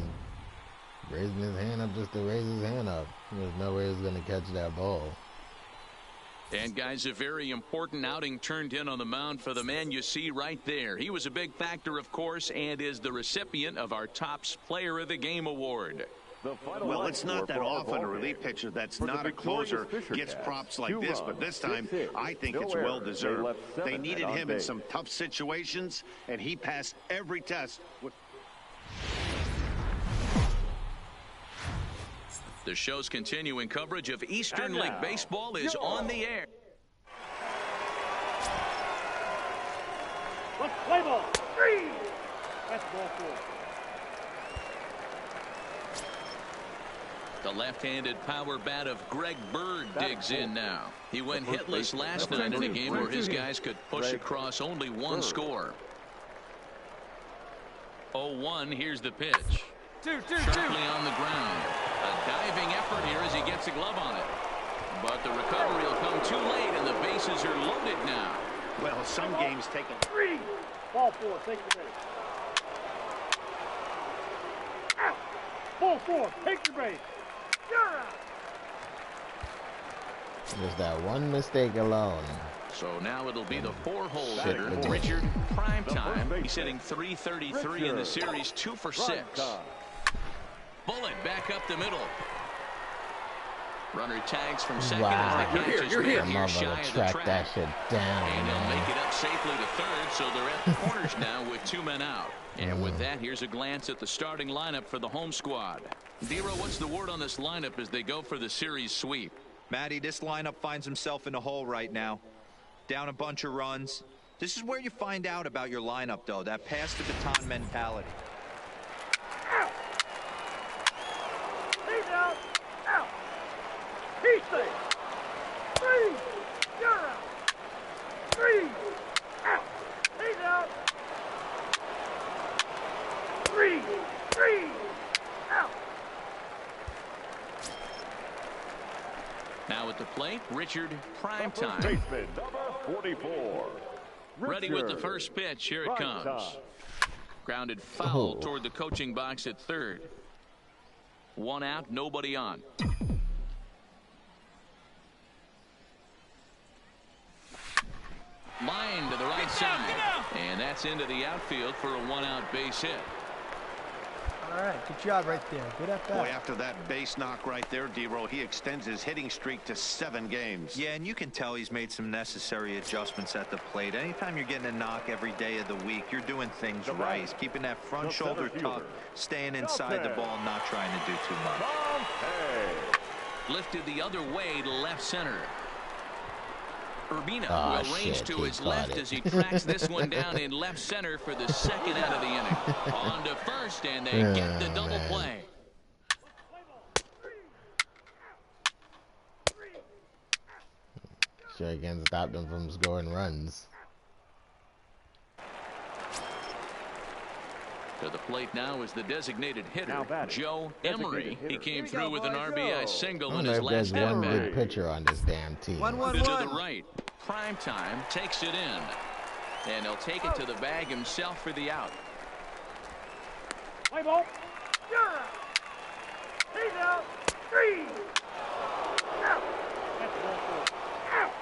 Raising his hand up just to raise his hand up. There's no way he's going to catch that ball. And, guys, a very important outing turned in on the mound for the man you see right there. He was a big factor, of course, and is the recipient of our Topps Player of the Game award. Well, it's not that often a relief pitcher that's not a closer gets props like this, but this time I think it's well-deserved. They needed him in some tough situations, and he passed every test. The show's continuing coverage of Eastern League Baseball is on the air. Let's play ball. 3. That's ball 4. The left-handed power bat of Greg Bird digs in now. He went hitless last night in a game where his guys could push across only one score. 0-1, here's the pitch. Sharply on the ground. A diving effort here as he gets a glove on it. But the recovery will come too late, and the bases are loaded now. Well, some games take a... 3. Ball 4, take your base. Out. Ball 4, take your base. Just that one mistake alone. So now it'll be the 4-hole hitter, Richard Primetime. He's hitting .333 in the series, 2 for 6. Bullet back up the middle. Runner tags from second as the catch is made here shy of the track. That shit down, and he'll make it up safely to third, so they're at the corners now with 2 men out. And with that, here's a glance at the starting lineup for the home squad. Dero, what's the word on this lineup as they go for the series sweep? Matty, this lineup finds himself in a hole right now. Down a bunch of runs. This is where you find out about your lineup, though, that pass the baton mentality. Out. He's out. Out. He's safe. 3. You're out. 3. Out. He's out. 3. Out. Now at the plate, Richard Primetime. Baseman, number 44. Ready with the first pitch. Here it comes. Grounded foul toward the coaching box at third. 1 out, nobody on. Line to the right side. And that's into the outfield for a 1-out base hit. All right, good job right there. Good at that. Boy, after that base knock right there, Dero, he extends his hitting streak to 7 games. Yeah, and you can tell he's made some necessary adjustments at the plate. Anytime you're getting a knock every day of the week, you're doing things right. He's keeping that front shoulder tucked, staying inside the ball, not trying to do too much. Lifted the other way to left center. Urbina will range to his left as he tracks this one down in left center for the second out of the inning. On to first, and they get the double play. Sure, you can't stop them from scoring runs. To the plate now is the designated hitter, Joe Emery. He came through with an RBI single in his last at-bat. There's one good at-bat. pitcher on this damn team. To the right, Primetime takes it in, and he'll take it to the bag himself for the out. Play ball. You're out. He's out. 3. Out. That's ball 4. Out.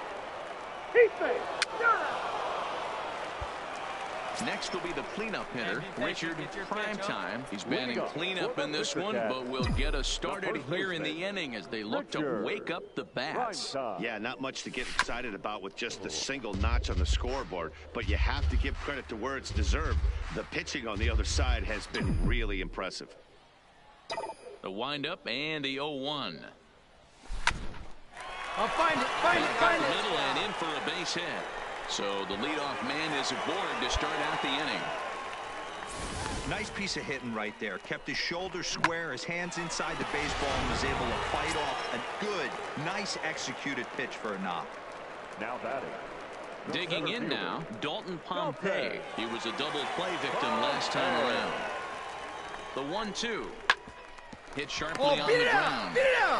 He's safe. You're out. Next will be the cleanup hitter, Richard Primetime. He's batting cleanup in this one, but will get us started here in the inning as they look to wake up the bats. Yeah, not much to get excited about with just a single notch on the scoreboard, but you have to give credit to where it's deserved. The pitching on the other side has been really impressive. The windup and the 0-1. I'll find it. Middle and in for a base hit. So the leadoff man is aboard to start out the inning. Nice piece of hitting right there. Kept his shoulders square, his hands inside the baseball, and was able to fight off a good, nice executed pitch for a knock. Now batting. Digging in now, Dalton Pompey. He was a double play victim last time around. The 1-2. Hit sharply on the ground.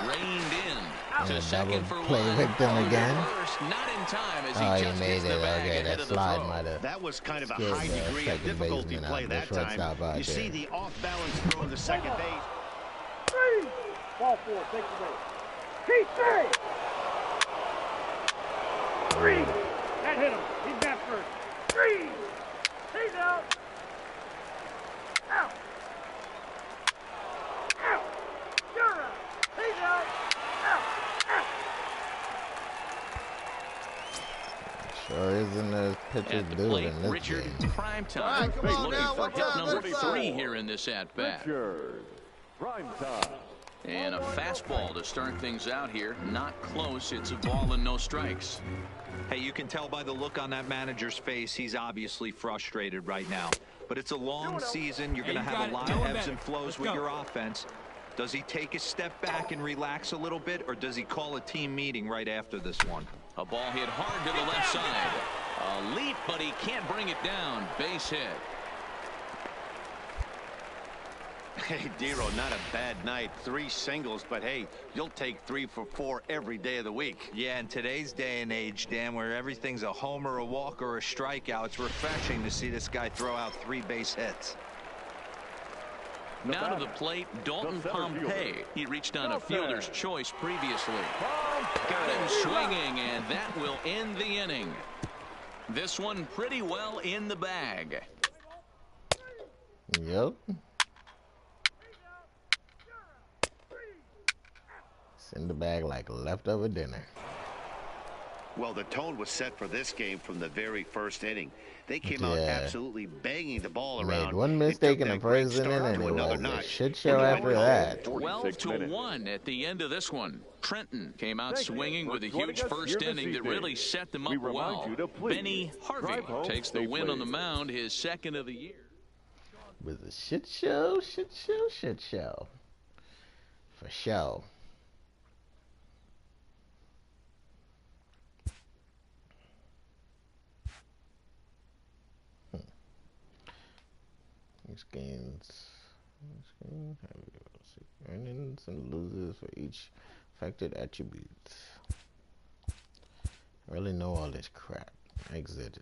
Reined in to second for play one. victim again. First, not in time as Oh, he he just made gets it. the bag Okay, ahead that of the slide throw. might have. That was kind of a scared high the degree of second difficulty baseman play out, that the time. shortstop out You see there. the off-balance throw to second base. 3. Ball 4. Take the base. Keep 3. That hit him. He's back first. 3. He's out. Out. Out. You're out. He's out. Out. Out. Sure isn't as pitchers At the do plate, in this Richard game. Prime Time. All right, come on Looking now, for what's hit up, number what's 3 up? here in this at-bat. Richard. Prime time. And a fastball to start things out here. Not close. It's a ball and no strikes. Hey, you can tell by the look on that manager's face, he's obviously frustrated right now. But it's a long season. You're going to have a lot of ebbs and flows with your offense. Does he take a step back and relax a little bit, or does he call a team meeting right after this one? A ball hit hard to the left side. A leap, but he can't bring it down. Base hit. Hey, Dero, not a bad night. 3 singles, but hey, you'll take 3 for 4 every day of the week. Yeah, in today's day and age, Dan, where everything's a homer, a walk, or a strikeout, it's refreshing to see this guy throw out 3 base hits. Now to the plate, Dalton Pompey. He reached on a fielder's choice previously. Got him swinging, and that will end the inning. This one pretty well in the bag. Yep. It's in the bag like leftover dinner. Well, the tone was set for this game from the very first inning. They came out absolutely banging the ball around. Made one mistake in the first inning, and it was a shit show after that. 12-1 at the end of this one. Trenton came out swinging with a huge first inning that really set them up well. Benny Harvey takes the win on the mound, his second of the year. With a shit show, shit show, shit show. For show. These games have earnings and losers for each affected attributes. I really know all this crap. Exit.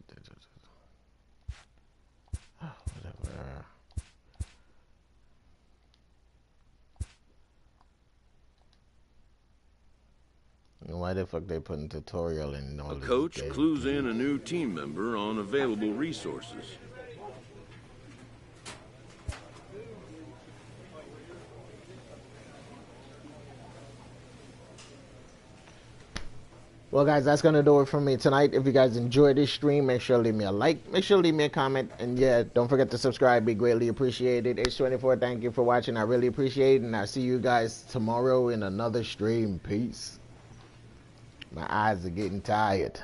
Whatever. Why the fuck they putting tutorial in all this? A coach clues in a new team member on available resources. Well, guys, that's going to do it for me tonight. If you guys enjoyed this stream, make sure to leave me a like. Make sure to leave me a comment. And, yeah, don't forget to subscribe. Be greatly appreciated. H24, thank you for watching. I really appreciate it. And I'll see you guys tomorrow in another stream. Peace. My eyes are getting tired.